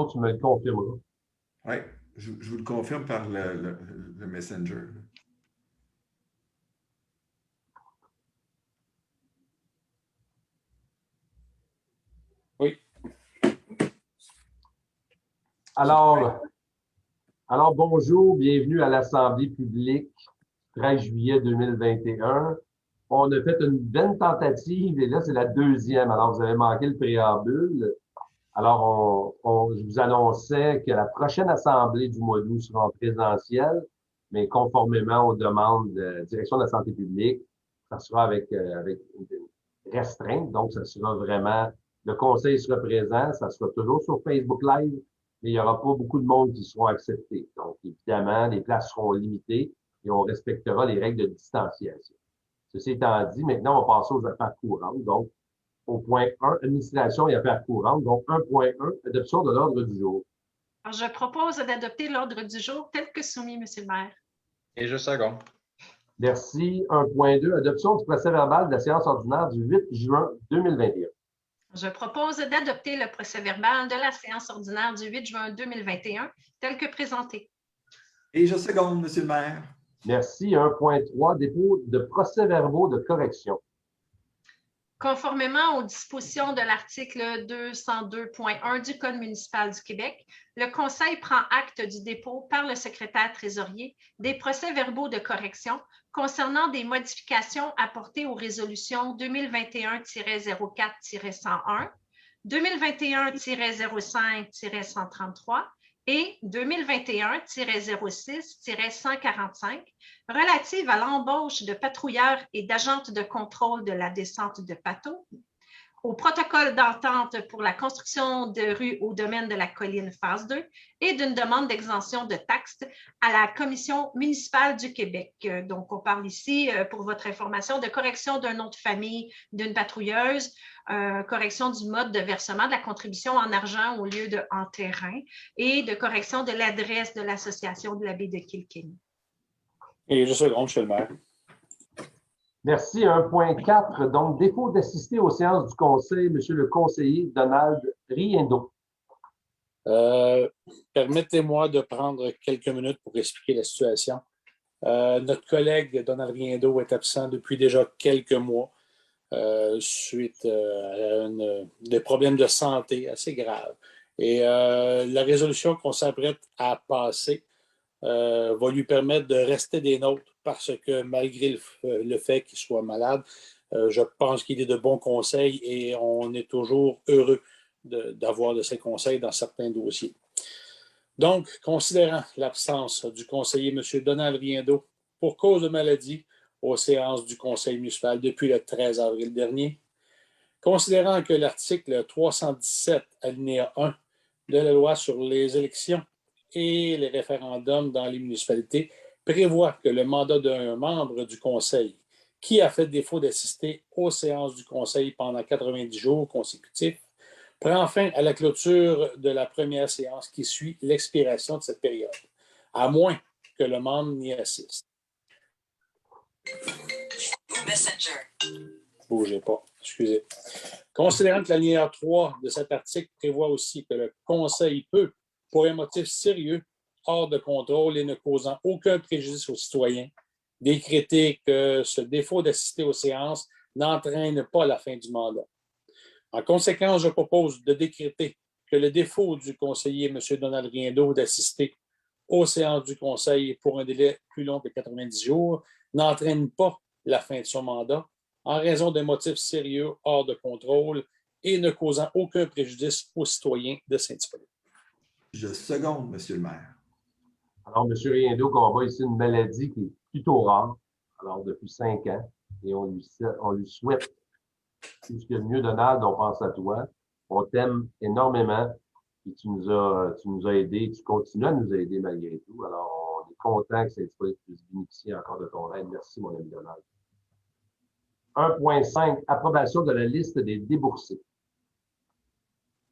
Tantôt, tu me le confirmeras. Oui, je vous le confirme par le Messenger. Oui. Alors, bonjour, bienvenue à l'Assemblée publique 13 juillet 2021. On a fait une belle tentative et là, c'est la deuxième. Alors, vous avez manqué le préambule. Alors, je vous annonçais que la prochaine assemblée du mois d'août sera en présentiel, mais conformément aux demandes de la Direction de la santé publique, ça sera avec une restreinte. Donc, ça sera vraiment, le conseil sera présent, ça sera toujours sur Facebook Live, mais il n'y aura pas beaucoup de monde qui seront acceptés. Donc, évidemment, les places seront limitées et on respectera les règles de distanciation. Ceci étant dit, maintenant, on va passer aux affaires courantes. Donc, au point 1, administration et affaires courantes. Donc, 1.1, adoption de l'ordre du jour. Alors, je propose d'adopter l'ordre du jour tel que soumis, Monsieur le maire. Et je seconde. Merci. 1.2, adoption du procès-verbal de la séance ordinaire du 8 juin 2021. Je propose d'adopter le procès-verbal de la séance ordinaire du 8 juin 2021 tel que présenté. Et je seconde, Monsieur le maire. Merci. 1.3, dépôt de procès-verbaux de correction. Conformément aux dispositions de l'article 202.1 du Code municipal du Québec, le Conseil prend acte du dépôt par le secrétaire trésorier des procès-verbaux de correction concernant des modifications apportées aux résolutions 2021-04-101, 2021-05-133 et 2021-06-145 relatives à l'embauche de patrouilleurs et d'agentes de contrôle de la descente de Pato, au protocole d'entente pour la construction de rues au domaine de la colline phase 2 et d'une demande d'exemption de taxes à la Commission municipale du Québec. Donc, on parle ici, pour votre information, de correction d'un nom de famille d'une patrouilleuse, correction du mode de versement de la contribution en argent au lieu de en terrain et de correction de l'adresse de l'association de la baie de Kilkenny. Et je seconde, Monsieur le maire. Merci. 1.4, donc, défaut d'assister aux séances du conseil, Monsieur le conseiller Donald Riendo. Permettez-moi de prendre quelques minutes pour expliquer la situation. Notre collègue Donald Riendo est absent depuis déjà quelques mois suite à des problèmes de santé assez graves. Et la résolution qu'on s'apprête à passer va lui permettre de rester des nôtres parce que malgré le fait qu'il soit malade, je pense qu'il est de bons conseils et on est toujours heureux d'avoir de ses conseils dans certains dossiers. Donc, considérant l'absence du conseiller M. Donald Riendo pour cause de maladie aux séances du conseil municipal depuis le 13 avril dernier, considérant que l'article 317, alinéa 1 de la loi sur les élections et les référendums dans les municipalités prévoit que le mandat d'un membre du conseil qui a fait défaut d'assister aux séances du conseil pendant 90 jours consécutifs prend fin à la clôture de la première séance qui suit l'expiration de cette période, à moins que le membre n'y assiste. Messenger. Bougez pas, excusez. Considérant que l'alinéa 3 de cet article prévoit aussi que le conseil peut, pour un motif sérieux, hors de contrôle et ne causant aucun préjudice aux citoyens, décréter que ce défaut d'assister aux séances n'entraîne pas la fin du mandat. En conséquence, je propose de décréter que le défaut du conseiller M. Donald Riendo d'assister aux séances du conseil pour un délai plus long que 90 jours n'entraîne pas la fin de son mandat en raison de motifs sérieux hors de contrôle et ne causant aucun préjudice aux citoyens de Saint-Hippolyte. Je seconde, Monsieur le maire. Alors, M. Riendo combat ici une maladie qui est plutôt rare, alors depuis 5 ans, et on lui souhaite tout ce qu'il y a de mieux. Donald, on pense à toi. On t'aime énormément et tu nous as aidés, tu continues à nous aider malgré tout. Alors, on est content que Saint-Hippolyte puisse bénéficier encore de ton aide. Merci, mon ami Donald. 1.5, approbation de la liste des déboursés.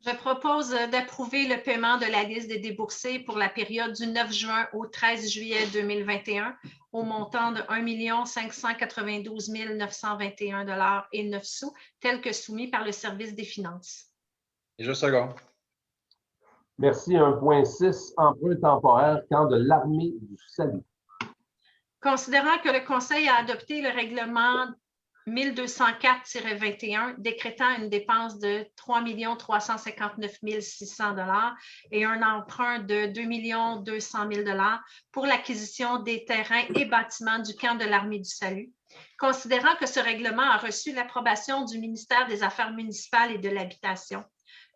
Je propose d'approuver le paiement de la liste des déboursés pour la période du 9 juin au 13 juillet 2021 au montant de 1 592 921 $ et 9 sous, tel que soumis par le service des finances. Et je seconde. Merci. 1.6, emprunt temporaire, camp de l'Armée du Salut. Considérant que le Conseil a adopté le règlement 1204-21 décrétant une dépense de 3 359 600 $ et un emprunt de 2 200 000 $ pour l'acquisition des terrains et bâtiments du camp de l'Armée du Salut. Considérant que ce règlement a reçu l'approbation du ministère des Affaires municipales et de l'Habitation,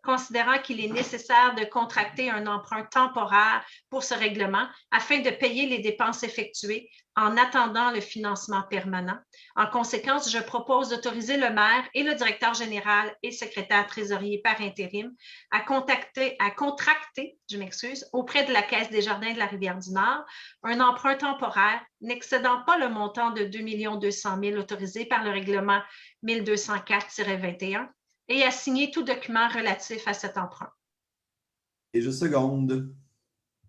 considérant qu'il est nécessaire de contracter un emprunt temporaire pour ce règlement afin de payer les dépenses effectuées en attendant le financement permanent. En conséquence, je propose d'autoriser le maire et le directeur général et secrétaire trésorier par intérim à contracter auprès de la Caisse des Jardins de la Rivière-du-Nord un emprunt temporaire n'excédant pas le montant de 2 200 000 autorisé par le règlement 1204-21 et à signer tout document relatif à cet emprunt. Et je seconde.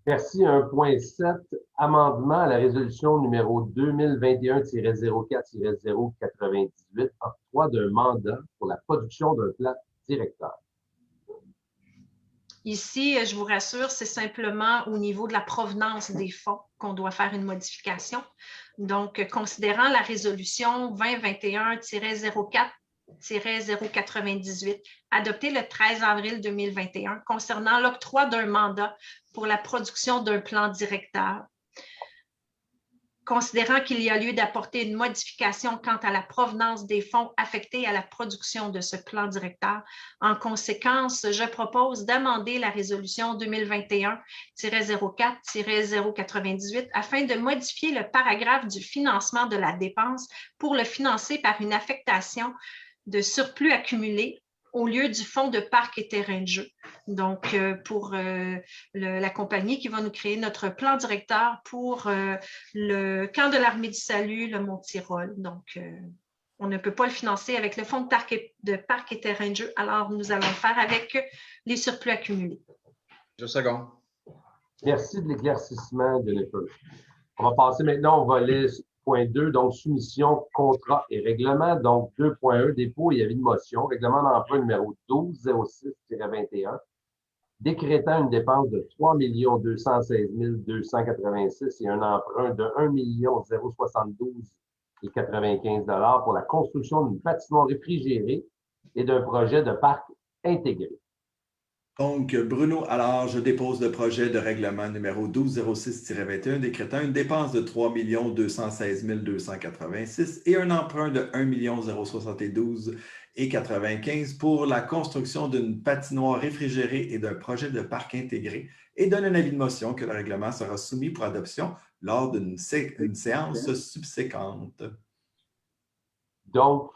Merci. 1.7, amendement à la résolution numéro 2021-04-098, octroi d'un mandat pour la production d'un plan directeur. Ici, je vous rassure, c'est simplement au niveau de la provenance des fonds qu'on doit faire une modification. Donc, considérant la résolution 2021-04-098, adoptée le 13 avril 2021, concernant l'octroi d'un mandat pour la production d'un plan directeur. Considérant qu'il y a lieu d'apporter une modification quant à la provenance des fonds affectés à la production de ce plan directeur, en conséquence, je propose d'amender la résolution 2021-04-098 afin de modifier le paragraphe du financement de la dépense pour le financer par une affectation de surplus accumulé au lieu du fonds de parc et terrain de jeu. Donc, pour la compagnie qui va nous créer notre plan directeur pour le camp de l'Armée du Salut, le Mont-Tirol. Donc, on ne peut pas le financer avec le fonds de parc et terrain de jeu, alors nous allons le faire avec les surplus accumulés. Je seconde. Merci de l'éclaircissement, Jennifer. On va passer maintenant au volet point 2, donc soumission, contrat et règlement. Donc 2.1, dépôt et avis de motion, règlement d'emprunt numéro 1206-21, décrétant une dépense de 3 216 286 et un emprunt de 1 072,95 $ pour la construction d'une patinoire réfrigérée et d'un projet de parc intégré. Donc, Bruno, alors, je dépose le projet de règlement numéro 1206-21 décrétant une dépense de 3 216 286 et un emprunt de 1 072,95 pour la construction d'une patinoire réfrigérée et d'un projet de parc intégré et donne un avis de motion que le règlement sera soumis pour adoption lors d'une séance subséquente. Donc,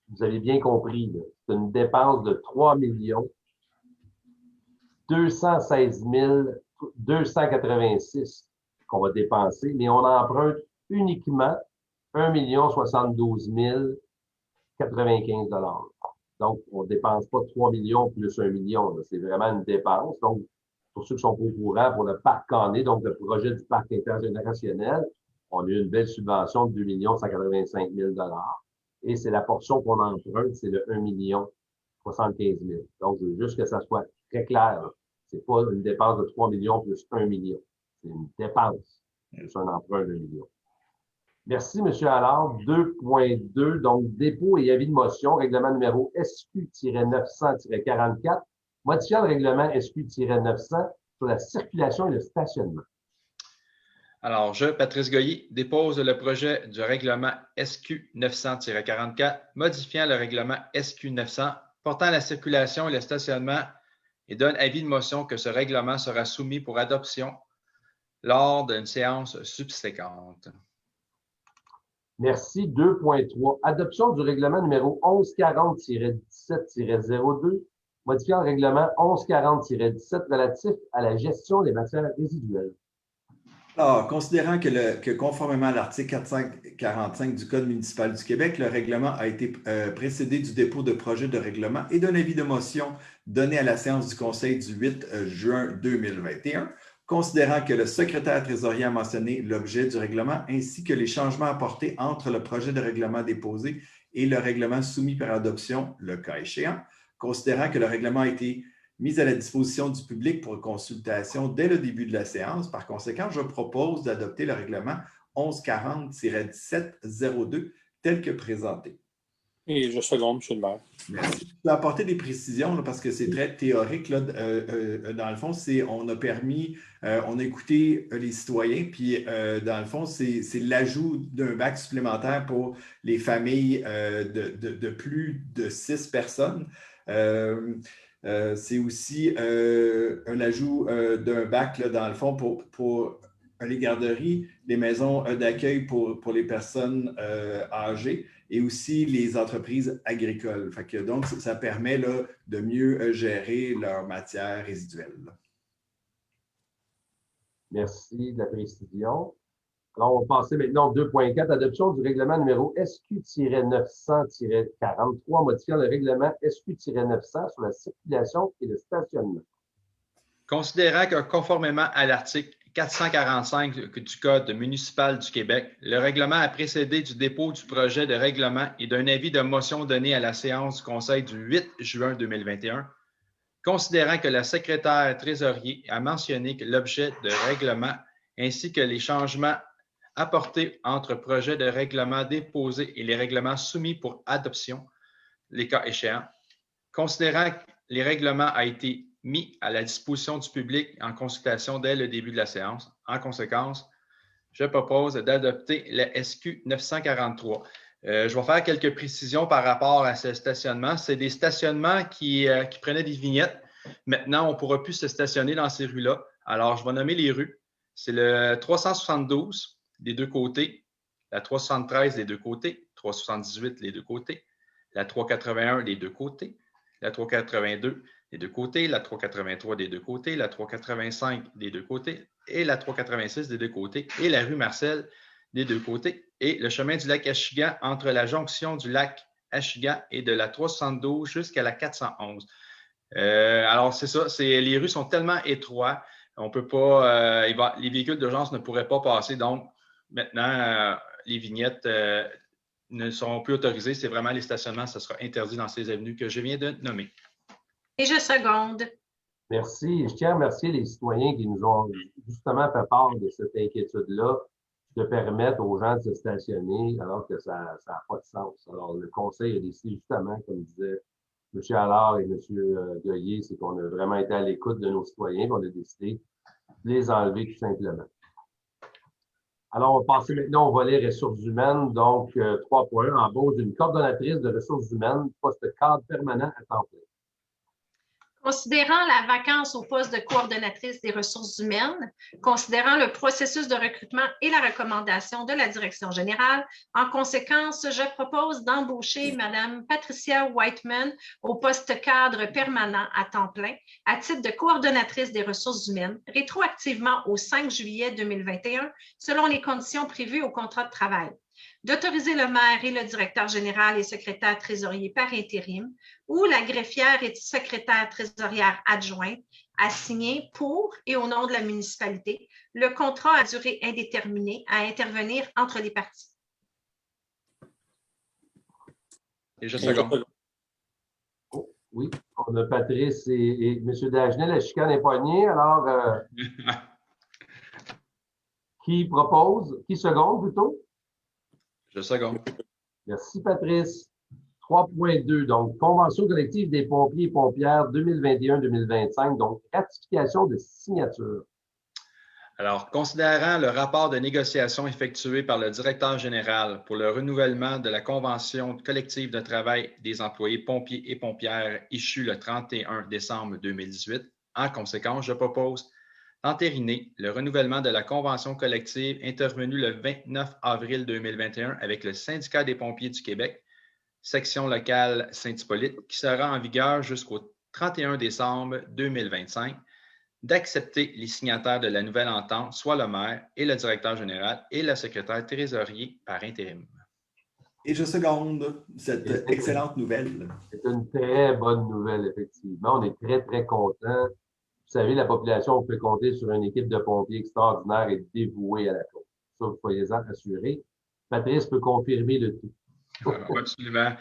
vous avez bien compris, c'est une dépense de 3 216 286 qu'on va dépenser, mais on emprunte uniquement 1 072 095 $. Donc, on ne dépense pas 3 millions plus 1 million. C'est vraiment une dépense. Donc, pour ceux qui sont pas au courant, pour le parc Canet, donc le projet du parc intergénérationnel, on a eu une belle subvention de 2 185 000 $. Et c'est la portion qu'on emprunte, c'est le 1 75 000 $. Donc, je veux juste que ça soit très clair. C'est pas une dépense de 3 millions plus 1 million. C'est une dépense plus un emprunt de 1 million. Merci, M. Allard. 2.2, donc dépôt et avis de motion, règlement numéro SQ-900-44, modifiant le règlement SQ-900 sur la circulation et le stationnement. Alors, je, Patrice Goyer, dépose le projet du règlement SQ 900-44, modifiant le règlement SQ 900 portant la circulation et le stationnement et donne avis de motion que ce règlement sera soumis pour adoption lors d'une séance subséquente. Merci. 2.3. Adoption du règlement numéro 1140-17-02, modifiant le règlement 1140-17 relatif à la gestion des matières résiduelles. Alors, considérant que conformément à l'article 445 du Code municipal du Québec, le règlement a été précédé du dépôt de projet de règlement et d'un avis de motion donné à la séance du Conseil du 8 juin 2021, considérant que le secrétaire trésorier a mentionné l'objet du règlement ainsi que les changements apportés entre le projet de règlement déposé et le règlement soumis par adoption, le cas échéant, considérant que le règlement a été mise à la disposition du public pour consultation dès le début de la séance. Par conséquent, je propose d'adopter le règlement 1140-1702 tel que présenté. Et je seconde, M. le maire. Merci. Je peux apporter des précisions là, parce que c'est très théorique. Là, dans le fond, on a permis, on a écouté les citoyens, puis dans le fond, c'est l'ajout d'un bac supplémentaire pour les familles de plus de 6 personnes. C'est aussi un ajout d'un bac, là, dans le fond, pour les garderies, les maisons d'accueil pour les personnes âgées et aussi les entreprises agricoles. Fait que, donc, ça permet là, de mieux gérer leurs matières résiduelles. Merci de la précision. Alors, on va passer maintenant au 2.4, adoption du règlement numéro SQ-900-43, modifiant le règlement SQ-900 sur la circulation et le stationnement. Considérant que conformément à l'article 445 du Code municipal du Québec, le règlement a précédé du dépôt du projet de règlement et d'un avis de motion donné à la séance du Conseil du 8 juin 2021, considérant que la secrétaire trésorier a mentionné que l'objet de règlement ainsi que les changements apportés entre projets de règlement déposés et les règlements soumis pour adoption, les cas échéants, considérant que les règlements ont été mis à la disposition du public en consultation dès le début de la séance. En conséquence, je propose d'adopter le SQ 943. Je vais faire quelques précisions par rapport à ce stationnement. C'est des stationnements qui prenaient des vignettes. Maintenant, on ne pourra plus se stationner dans ces rues-là. Alors, je vais nommer les rues. C'est le 372 des deux côtés, la 373 des deux côtés, 378 les deux côtés, la 381 des deux côtés, la 382 des deux côtés, la 383 des deux côtés, la 385 des deux côtés et la 386 des deux côtés et la rue Marcel des deux côtés et le chemin du lac Achigan entre la jonction du lac Achigan et de la 372 jusqu'à la 411. Alors, c'est ça, les rues sont tellement étroites, on peut pas, les véhicules d'urgence ne pourraient pas passer, donc maintenant, les vignettes ne seront plus autorisées, c'est vraiment les stationnements, ça sera interdit dans ces avenues que je viens de nommer. Et je seconde. Merci. Je tiens à remercier les citoyens qui nous ont justement fait part de cette inquiétude-là, de permettre aux gens de se stationner alors que ça n'a pas de sens. Alors, le Conseil a décidé justement, comme disait M. Allard et M. Goyer, c'est qu'on a vraiment été à l'écoute de nos citoyens et on a décidé de les enlever tout simplement. Alors, on va passer maintenant au volet ressources humaines. Donc, 3.1, embauche d'une coordonnatrice de ressources humaines, poste cadre permanent à temps plein. Considérant la vacance au poste de coordonnatrice des ressources humaines, considérant le processus de recrutement et la recommandation de la direction générale, en conséquence, je propose d'embaucher Mme Patricia Whiteman au poste cadre permanent à temps plein à titre de coordonnatrice des ressources humaines, rétroactivement au 5 juillet 2021, selon les conditions prévues au contrat de travail. D'autoriser le maire et le directeur général et secrétaire trésorier par intérim ou la greffière et secrétaire trésorière adjointe à signer pour et au nom de la municipalité le contrat à durée indéterminée à intervenir entre les parties. Et je seconde. Oh, oui, on a Patrice et M. Dagenet, la chicane est poignée. Alors, qui propose? Qui seconde plutôt? Je seconde. Merci, Patrice. 3.2, donc, Convention collective des pompiers et pompières 2021-2025, donc, ratification de signature. Alors, considérant le rapport de négociation effectué par le directeur général pour le renouvellement de la Convention collective de travail des employés pompiers et pompières issue le 31 décembre 2018, en conséquence, je propose d'entériner le renouvellement de la convention collective intervenue le 29 avril 2021 avec le Syndicat des pompiers du Québec, section locale Saint-Hippolyte, qui sera en vigueur jusqu'au 31 décembre 2025, d'accepter les signataires de la nouvelle entente, soit le maire et le directeur général et le secrétaire trésorier par intérim. Et je seconde cette excellente nouvelle. C'est une très bonne nouvelle, effectivement. On est très, très contents. Vous savez, la population peut compter sur une équipe de pompiers extraordinaire et dévouée à la cause. Ça, vous soyez-en assurés. Patrice peut confirmer le tout. Absolument.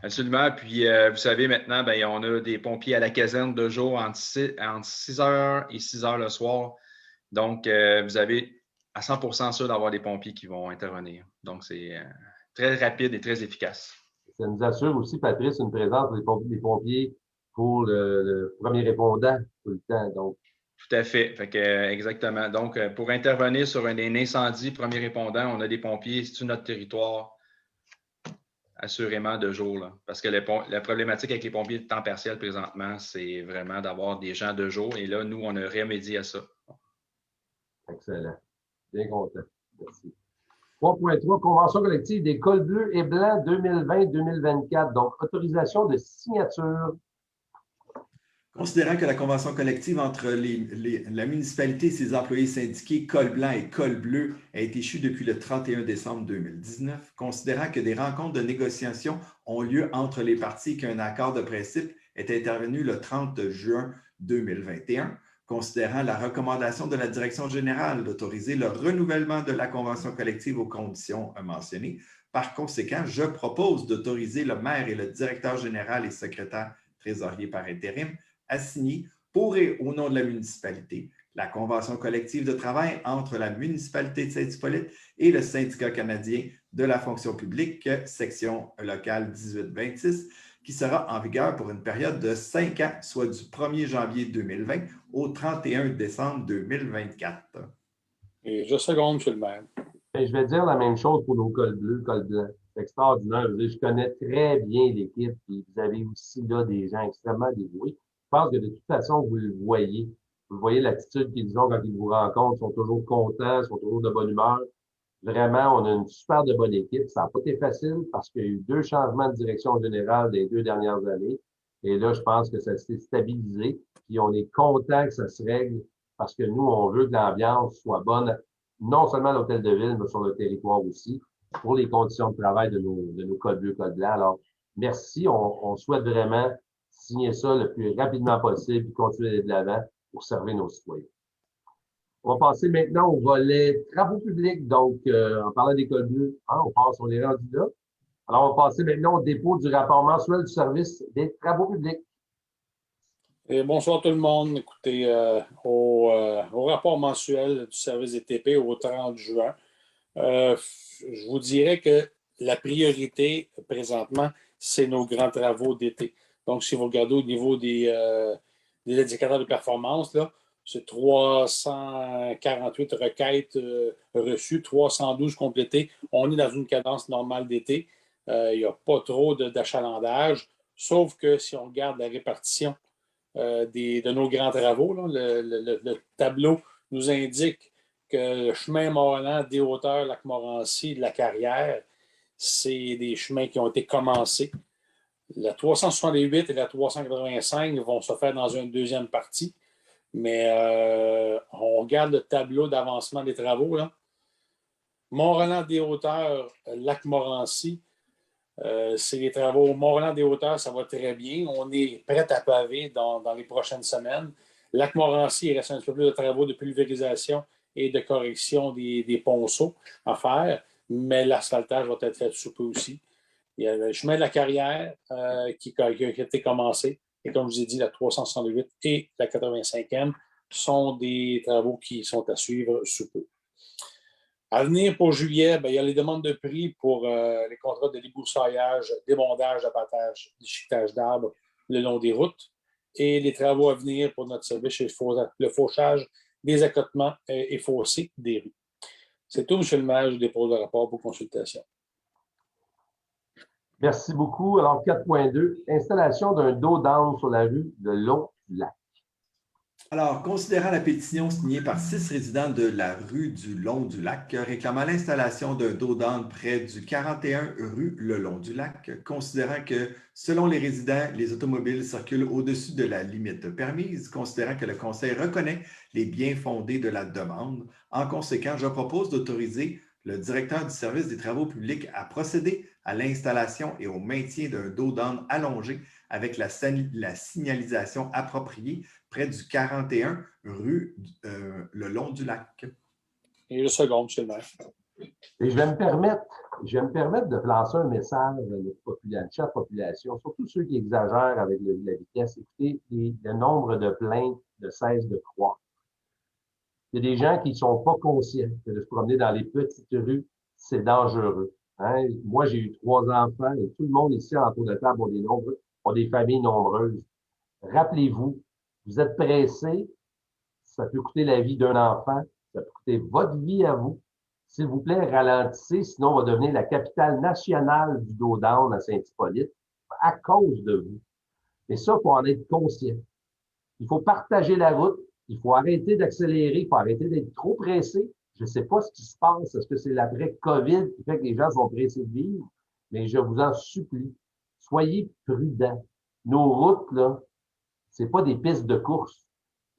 Absolument. Puis, vous savez, maintenant, bien, on a des pompiers à la caserne de jour entre 6 heures et 6 heures le soir. Donc, vous avez à 100% sûr d'avoir des pompiers qui vont intervenir. Donc, c'est très rapide et très efficace. Ça nous assure aussi, Patrice, une présence des pompiers pour le premier répondant tout le temps. Donc, tout à fait. Fait que, exactement. Donc, pour intervenir sur un incendie, premier répondant, on a des pompiers sur notre territoire, assurément de jour. Là. Parce que la problématique avec les pompiers de temps partiel présentement, c'est vraiment d'avoir des gens de jour. Et là, nous, on a remédié à ça. excellent. Bien content. Merci. 3.3, Convention collective des cols bleus et blancs 2020-2024. Donc, autorisation de signature. Considérant que la convention collective entre la municipalité et ses employés syndiqués col blanc et col bleu a été échue depuis le 31 décembre 2019, considérant que des rencontres de négociation ont lieu entre les parties et qu'un accord de principe est intervenu le 30 juin 2021, considérant la recommandation de la direction générale d'autoriser le renouvellement de la convention collective aux conditions mentionnées. Par conséquent, je propose d'autoriser le maire et le directeur général et secrétaire trésorier par intérim à signer pour et au nom de la municipalité la convention collective de travail entre la municipalité de Saint-Hippolyte et le syndicat canadien de la fonction publique, section locale 1826, qui sera en vigueur pour une période de 5 ans, soit du 1er janvier 2020 au 31 décembre 2024. Et je seconde, M. le maire. Et je vais dire la même chose pour nos cols bleus, cols blancs. C'est extraordinaire. Je connais très bien l'équipe, puis vous avez aussi là des gens extrêmement dévoués. Je pense que de toute façon, vous le voyez. Vous voyez l'attitude qu'ils ont quand ils vous rencontrent. Ils sont toujours contents, ils sont toujours de bonne humeur. Vraiment, on a une super de bonne équipe. Ça n'a pas été facile parce qu'il y a eu 2 changements de direction générale des 2 dernières années. Et là, je pense que ça s'est stabilisé. Puis on est content que ça se règle parce que nous, on veut que l'ambiance soit bonne, non seulement à l'hôtel de ville, mais sur le territoire aussi, pour les conditions de travail de nos cols bleus, cols blancs. Alors, merci. On souhaite vraiment signer ça le plus rapidement possible et continuer d'aller de l'avant pour servir nos citoyens. On va passer maintenant au volet travaux publics. Donc, en parlant des cols bleus, on est rendu là. Alors, on va passer maintenant au dépôt du rapport mensuel du service des travaux publics. Et bonsoir tout le monde. Écoutez, au rapport mensuel du service des TP au 30 juin, je vous dirais que la priorité présentement, c'est nos grands travaux d'été. Donc, si vous regardez au niveau des indicateurs de performance, là, c'est 348 requêtes reçues, 312 complétées. On est dans une cadence normale d'été. Il n'y a pas trop d'achalandage, sauf que si on regarde la répartition de nos grands travaux, là, le tableau nous indique que le chemin Mont-Roland, des hauteurs, Lac-Morancy, de la Carrière, c'est des chemins qui ont été commencés. La 368 et la 385 vont se faire dans une deuxième partie, mais on regarde le tableau d'avancement des travaux. Mont-Roland des hauteurs, Lac-Morancy, c'est les travaux. Mont-Roland des hauteurs, ça va très bien. On est prêt à paver dans les prochaines semaines. Lac-Morancy, il reste un petit peu plus de travaux de pulvérisation et de correction des ponceaux à faire, mais l'asphaltage va être fait sous peu aussi. Il y a le chemin de la Carrière qui a été commencé. Et comme je vous ai dit, la 368 et la 85e sont des travaux qui sont à suivre sous peu. À venir pour juillet, il y a les demandes de prix pour les contrats de débroussaillage, débondage, abattage, déchiquetage d'arbres le long des routes et les travaux à venir pour notre service, le fauchage des accotements et fossés des rues. C'est tout, M. le maire. Je dépose le rapport pour consultation. Merci beaucoup. Alors, 4.2, installation d'un dos d'âne sur la rue de Long du Lac. Alors, considérant la pétition signée par 6 résidents de la rue du Long du Lac réclamant l'installation d'un dos d'âne près du 41 rue Le Long du Lac, considérant que, selon les résidents, les automobiles circulent au-dessus de la limite permise, considérant que le Conseil reconnaît les biens fondés de la demande, en conséquent, je propose d'autoriser le directeur du service des travaux publics à procéder à l'installation et au maintien d'un dos d'âne allongé avec la signalisation appropriée près du 41 rue Le Long du Lac. Et le second, M. le maire. Et je vais me permettre de lancer un message à notre chère population, surtout ceux qui exagèrent avec la vitesse. Écoutez, le nombre de plaintes ne cesse de croître. Il y a des gens qui ne sont pas conscients que de se promener dans les petites rues, c'est dangereux. Hein? Moi, j'ai eu 3 enfants et tout le monde ici autour de la table ont des familles nombreuses. Rappelez-vous, vous êtes pressés, ça peut coûter la vie d'un enfant, ça peut coûter votre vie à vous. S'il vous plaît, ralentissez, sinon on va devenir la capitale nationale du dos down à Saint-Hippolyte à cause de vous. Et ça, il faut en être conscient. Il faut partager la route. Il faut arrêter d'accélérer. Il faut arrêter d'être trop pressé. Je ne sais pas ce qui se passe. Est-ce que c'est l'après-COVID qui fait que les gens sont pressés de vivre? Mais je vous en supplie, soyez prudents. Nos routes, là, c'est pas des pistes de course.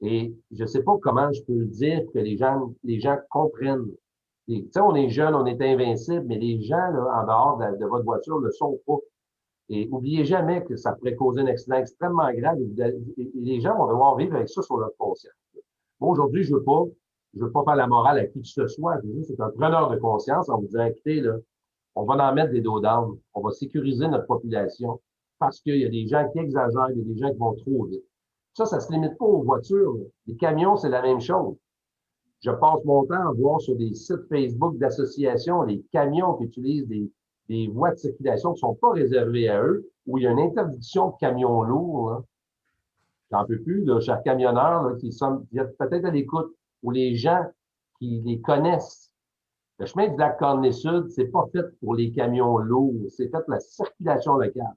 Et je ne sais pas comment je peux le dire que les gens comprennent. Tu sais, on est jeunes, on est invincible, mais les gens, là, en dehors de votre voiture, ne le sont pas. Et oubliez jamais que ça pourrait causer un accident extrêmement grave et les gens vont devoir vivre avec ça sur leur conscience. Moi, aujourd'hui, je veux pas faire la morale à qui que ce soit. Je veux juste être un preneur de conscience en vous disant, écoutez, là, on va en mettre des dos down. On va sécuriser notre population parce qu'il y a des gens qui exagèrent, il y a des gens qui vont trop vite. Ça se limite pas aux voitures. Là. Les camions, c'est la même chose. Je passe mon temps à voir sur des sites Facebook d'associations les camions qui utilisent des voies de circulation qui ne sont pas réservées à eux, où il y a une interdiction de camions lourds. Hein. J'en peux plus, là, chers camionneurs, là, qui sont peut-être à l'écoute, ou les gens qui les connaissent. Le chemin du lac Cornet-Sud, c'est pas fait pour les camions lourds, c'est fait pour la circulation locale.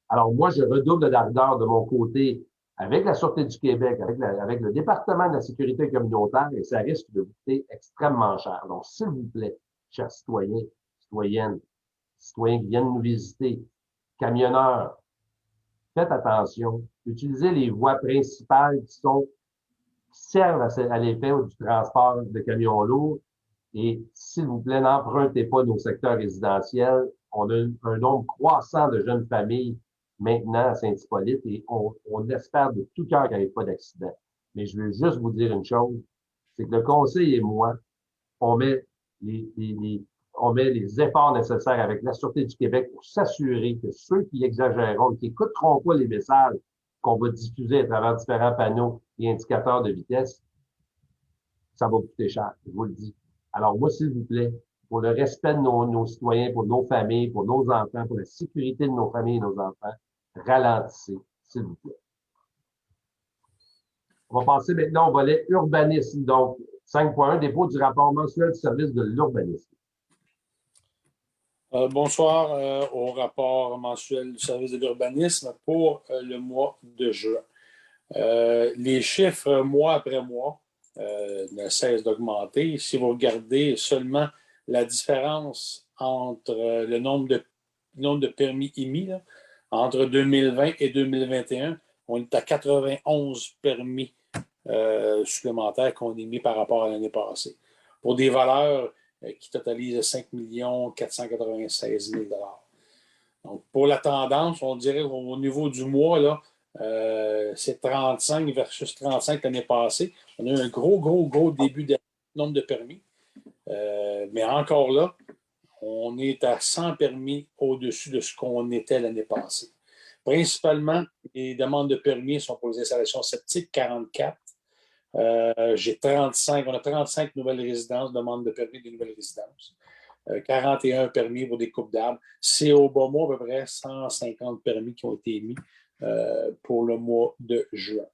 Alors moi, je redouble d'ardeur de mon côté avec la Sûreté du Québec, avec le département de la sécurité communautaire, et ça risque de coûter extrêmement cher. Donc, s'il vous plaît, chers citoyens, citoyennes, citoyens qui viennent nous visiter, camionneurs, faites attention. Utilisez les voies principales qui servent à l'effet du transport de camions lourds. Et s'il vous plaît, n'empruntez pas nos secteurs résidentiels. On a un nombre croissant de jeunes familles maintenant à Saint-Hippolyte et on espère de tout cœur qu'il n'y ait pas d'accident. Mais je veux juste vous dire une chose, c'est que le conseil et moi, on met les efforts nécessaires avec la Sûreté du Québec pour s'assurer que ceux qui exagéreront, qui n'écouteront pas les messages qu'on va diffuser à travers différents panneaux et indicateurs de vitesse, ça va coûter cher, je vous le dis. Alors moi, s'il vous plaît, pour le respect de nos citoyens, pour nos familles, pour nos enfants, pour la sécurité de nos familles et nos enfants, ralentissez, s'il vous plaît. On va passer maintenant au volet urbanisme. Donc, 5.1, dépôt du rapport mensuel du service de l'urbanisme. Bonsoir au rapport mensuel du service de l'urbanisme pour le mois de juin. Les chiffres mois après mois ne cessent d'augmenter. Si vous regardez seulement la différence entre le nombre de permis émis, là, entre 2020 et 2021, on est à 91 permis supplémentaires qu'on a émis par rapport à l'année passée, pour des valeurs qui totalisent 5 496 000 $. Donc, pour la tendance, on dirait au niveau du mois, là, c'est 35 versus 35 l'année passée. On a eu un gros début de nombre de permis. Mais encore là, on est à 100 permis au-dessus de ce qu'on était l'année passée. Principalement, les demandes de permis sont pour les installations septiques, 44. On a 35 nouvelles résidences, demandes de permis de nouvelles résidences. 41 permis pour des coupes d'arbres. C'est au bas mois à peu près 150 permis qui ont été émis pour le mois de juin.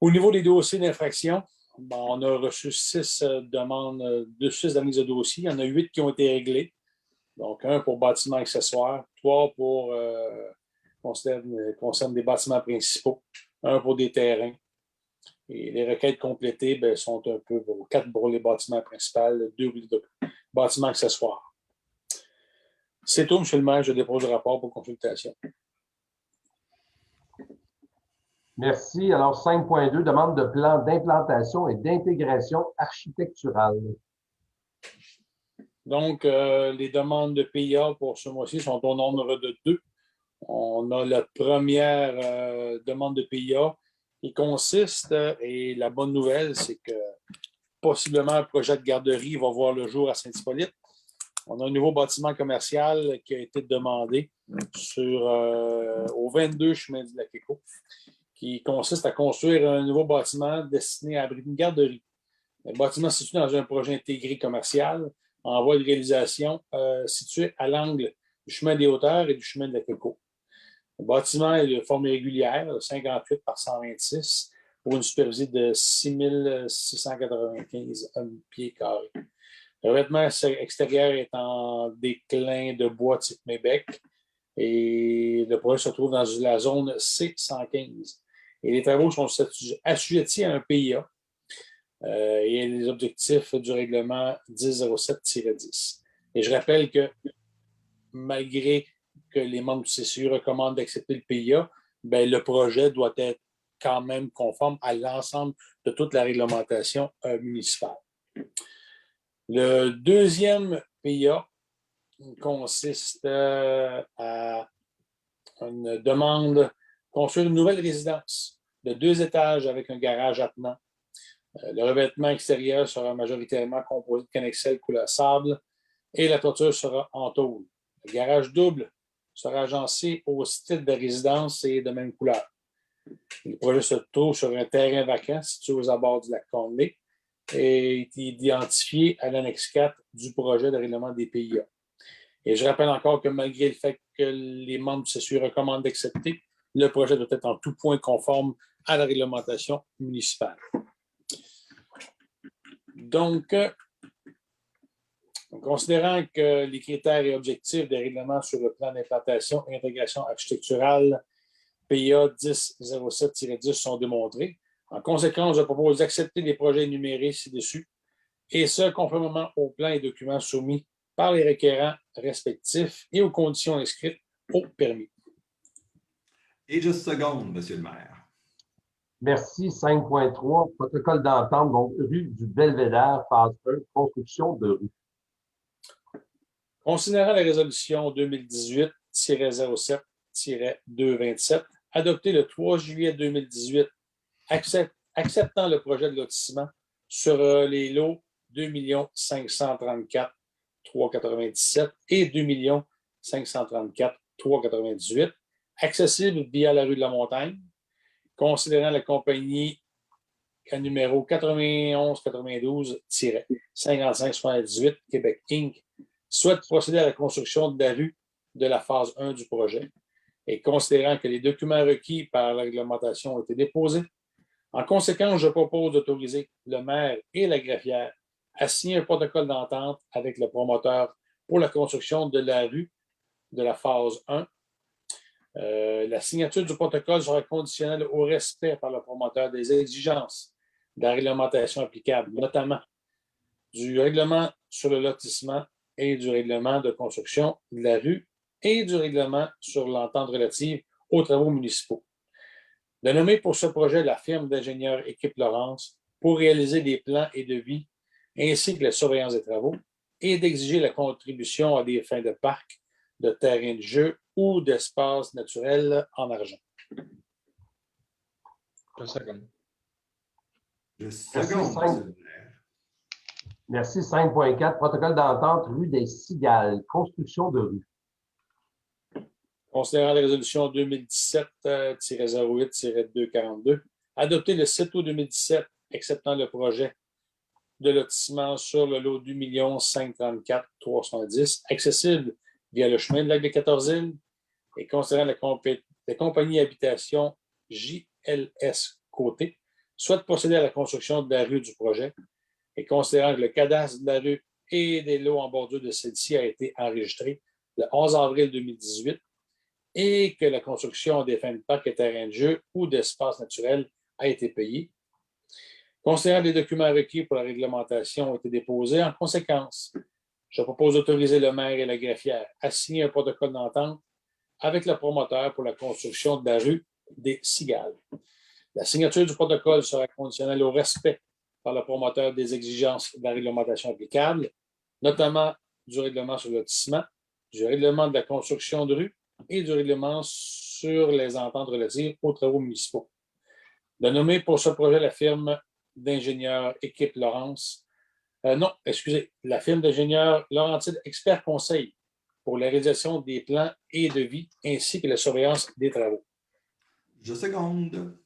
Au niveau des dossiers d'infraction, on a reçu 6 demandes de 6 d'analyse de dossiers. Il y en a 8 qui ont été réglés. Donc, 1 pour bâtiments accessoires, 3 pour concerne des bâtiments principaux, 1 pour des terrains. Et les requêtes complétées sont un peu 4 pour les bâtiments principaux, 2 pour les bâtiments accessoires. C'est tout, M. le maire. Je dépose le rapport pour consultation. Merci. Alors, 5.2, demande de plan d'implantation et d'intégration architecturale. Donc, les demandes de PIA pour ce mois-ci sont au nombre de 2. On a la première demande de PIA qui consiste, et la bonne nouvelle, c'est que possiblement un projet de garderie va voir le jour à Saint-Hippolyte. On a un nouveau bâtiment commercial qui a été demandé au 22 chemin du Lac-Éco, qui consiste à construire un nouveau bâtiment destiné à abriter une garderie. Le bâtiment se situe dans un projet intégré commercial en voie de réalisation situé à l'angle du chemin des Hauteurs et du chemin de Lac-Éco. Le bâtiment est de forme irrégulière, 58 par 126, pour une superficie de 6 695 pieds carrés. Le revêtement extérieur est en déclin de bois type Mébec et le projet se trouve dans la zone C115. Et les travaux sont assujettis à un PIA et les objectifs du règlement 1007-10. Et je rappelle que malgré que les membres du CCU recommandent d'accepter le PIA, ben, le projet doit être quand même conforme à l'ensemble de toute la réglementation municipale. Le deuxième PIA consiste à une demande de construire une nouvelle résidence de 2 étages avec un garage attenant. Le revêtement extérieur sera majoritairement composé de cannexel couleur sable et la toiture sera en tôle. Le garage double sera agencé au style de résidence et de même couleur. Le projet se trouve sur un terrain vacant situé aux abords du lac Conley et est identifié à l'annexe 4 du projet de règlement des PIA. Et je rappelle encore que malgré le fait que les membres du CCU recommandent d'accepter, le projet doit être en tout point conforme à la réglementation municipale. Donc, considérant que les critères et objectifs des règlements sur le plan d'implantation et intégration architecturale PIA 1007-10 sont démontrés, en conséquence, je propose d'accepter les projets énumérés ci-dessus, et ce, conformément aux plans et documents soumis par les requérants respectifs et aux conditions inscrites au permis. Et juste seconde, Monsieur le maire. Merci. 5.3, protocole d'entente, donc rue du Belvédère, phase 1, construction de rue. Considérant la résolution 2018-07-227, adoptée le 3 juillet 2018, acceptant le projet de lotissement sur les lots 2 534 397 et 2 534 398, accessible via la rue de la Montagne, considérant la compagnie à numéro 9192-5578 Québec Inc. souhaite procéder à la construction de la rue de la phase 1 du projet et considérant que les documents requis par la réglementation ont été déposés, en conséquence, je propose d'autoriser le maire et la greffière à signer un protocole d'entente avec le promoteur pour la construction de la rue de la phase 1. La signature du protocole sera conditionnelle au respect par le promoteur des exigences de la réglementation applicable, notamment du règlement sur le lotissement et du règlement de construction de la rue et du règlement sur l'entente relative aux travaux municipaux. De nommer pour ce projet la firme d'ingénieurs Équipe Laurence pour réaliser des plans et devis ainsi que la surveillance des travaux et d'exiger la contribution à des fins de parc, de terrain de jeu ou d'espaces naturels en argent. Je seconde, Merci, Monsieur le maire. Merci. 5.4, protocole d'entente rue des Cigales, construction de rue. Considérant la résolution 2017-08-242, adoptée le 7 août 2017, acceptant le projet de lotissement sur le lot du 2 534 310, accessible via le chemin de lac des 14 îles, et considérant la compagnie habitation JLS Côté, souhaite procéder à la construction de la rue du projet, et considérant que le cadastre de la rue et des lots en bordure de celle-ci a été enregistré le 11 avril 2018, et que la construction des fins de parc et terrains de jeu ou d'espaces naturels a été payée. Considérant les documents requis pour la réglementation ont été déposés, en conséquence, je propose d'autoriser le maire et la greffière à signer un protocole d'entente avec le promoteur pour la construction de la rue des Cigales. La signature du protocole sera conditionnelle au respect par le promoteur des exigences de la réglementation applicable, notamment du règlement sur le lotissement, du règlement de la construction de rue et du règlement sur les ententes relatives aux travaux municipaux. De nommer pour ce projet la firme d'ingénieurs Équipe Laurence. Non, excusez, la firme d'ingénieurs Laurentide Expert Conseil pour la réalisation des plans et devis ainsi que la surveillance des travaux. Je seconde.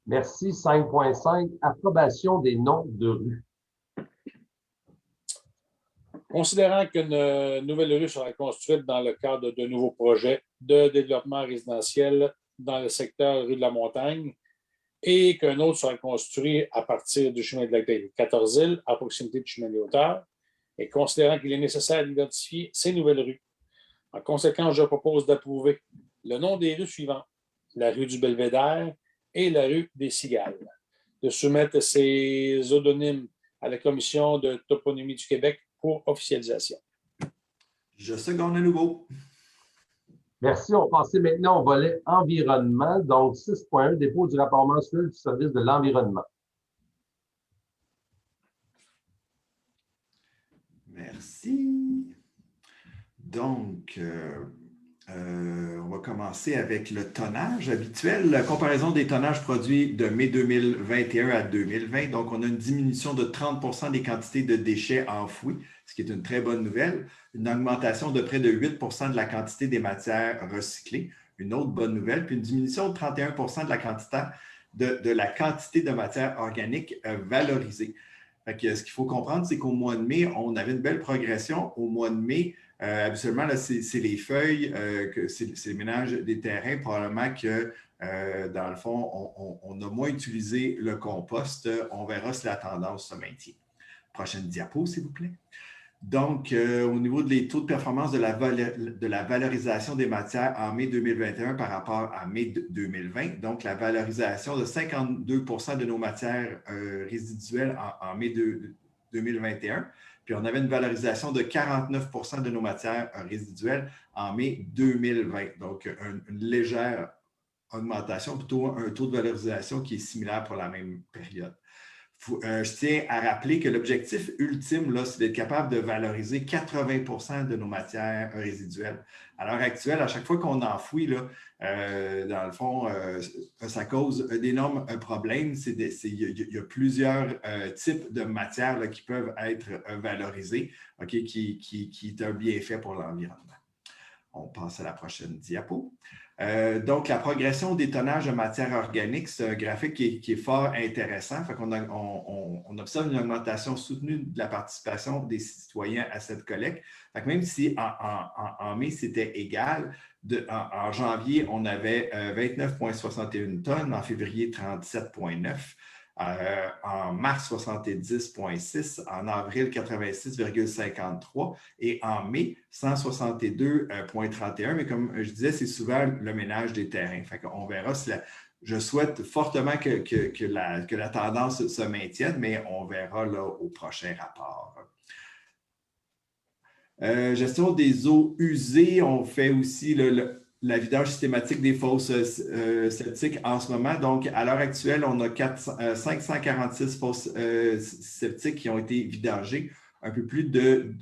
Merci. 5.5, approbation des noms de rue. Considérant qu'une nouvelle rue sera construite dans le cadre de nouveaux projets de développement résidentiel dans le secteur rue de la Montagne et qu'un autre sera construit à partir du chemin de la Grille 14 îles à proximité du chemin des Hauteurs, et considérant qu'il est nécessaire d'identifier ces nouvelles rues. En conséquence, je propose d'approuver le nom des rues suivantes, la rue du Belvédère et la rue des Cigales, de soumettre ces odonymes à la Commission de toponymie du Québec pour officialisation. Je seconde à nouveau. Merci. On va passer maintenant au volet environnement. Donc, 6.1, dépôt du rapport mensuel du service de l'environnement. Merci. Donc, on va commencer avec le tonnage habituel. La comparaison des tonnages produits de mai 2021 à 2020. Donc, on a une diminution de 30 des quantités de déchets enfouis, ce qui est une très bonne nouvelle. Une augmentation de près de 8 de la quantité des matières recyclées, une autre bonne nouvelle. Puis une diminution de 31 de la quantité de matières organiques valorisées. Fait que, ce qu'il faut comprendre, c'est qu'au mois de mai, on avait une belle progression. Au mois de mai, habituellement, là, c'est les feuilles, c'est le ménage des terrains. Probablement que, dans le fond, on a moins utilisé le compost. On verra si la tendance se maintient. Prochaine diapo, s'il vous plaît. Donc, au niveau des taux de performance de la valorisation des matières en mai 2021 par rapport à mai 2020, donc la valorisation de 52 de nos matières résiduelles en mai 2021, puis on avait une valorisation de 49 de nos matières résiduelles en mai 2020. Donc, une légère augmentation, plutôt un taux de valorisation qui est similaire pour la même période. Je tiens à rappeler que l'objectif ultime, là, c'est d'être capable de valoriser 80 de nos matières résiduelles. À l'heure actuelle, à chaque fois qu'on enfouit, là, dans le fond, ça cause d'énormes problèmes. Il y a plusieurs types de matières là, qui peuvent être valorisées, okay, qui est un bienfait pour l'environnement. On passe à la prochaine diapo. Donc, la progression des tonnages de matières organiques, c'est un graphique qui est fort intéressant. Fait qu'on on observe une augmentation soutenue de la participation des citoyens à cette collecte. Fait que même si en mai, c'était égal, en janvier, on avait 29,61 tonnes, en février, 37,9. En mars, 70,6, en avril, 86,53 et en mai, 162,31. Mais comme je disais, c'est souvent le ménage des terrains. Fait qu'on verra si je souhaite fortement que la tendance se maintienne, mais on verra là, au prochain rapport. Gestion des eaux usées, on fait aussi la vidange systématique des fosses septiques en ce moment. Donc, à l'heure actuelle, on a 546 fosses septiques qui ont été vidangées, un peu plus de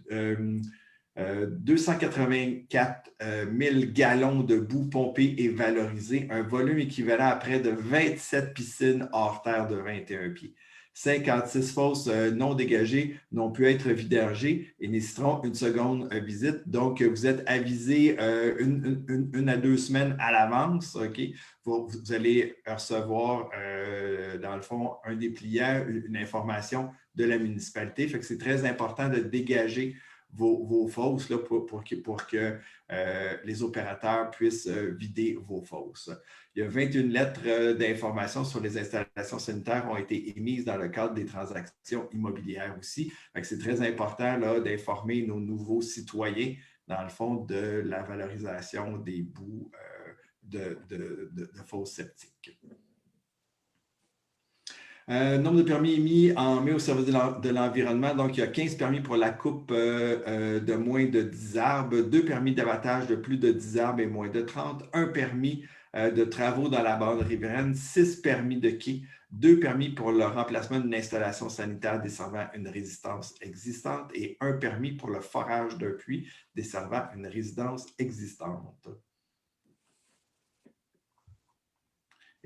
284 000 gallons de boue pompée et valorisée, un volume équivalent à près de 27 piscines hors terre de 21 pieds. 56 fosses non dégagées n'ont pu être vidangées et nécessiteront une seconde visite. Donc, vous êtes avisé une à 2 semaines à l'avance. Okay? Vous allez recevoir, dans le fond, un dépliant, une information de la municipalité. Fait que c'est très important de dégager vos fosses là, pour que les opérateurs puissent vider vos fosses. Il y a 21 lettres d'information sur les installations sanitaires ont été émises dans le cadre des transactions immobilières aussi. C'est très important d'informer nos nouveaux citoyens, dans le fond, de la valorisation des boues de fosses septiques. Nombre de permis émis en mai au service de l'environnement. Donc, il y a 15 permis pour la coupe de moins de 10 arbres, 2 permis d'abattage de plus de 10 arbres et moins de 30, 1 permis de travaux dans la bande riveraine, 6 permis de quai, 2 permis pour le remplacement d'une installation sanitaire desservant une résidence existante et 1 permis pour le forage d'un puits desservant une résidence existante.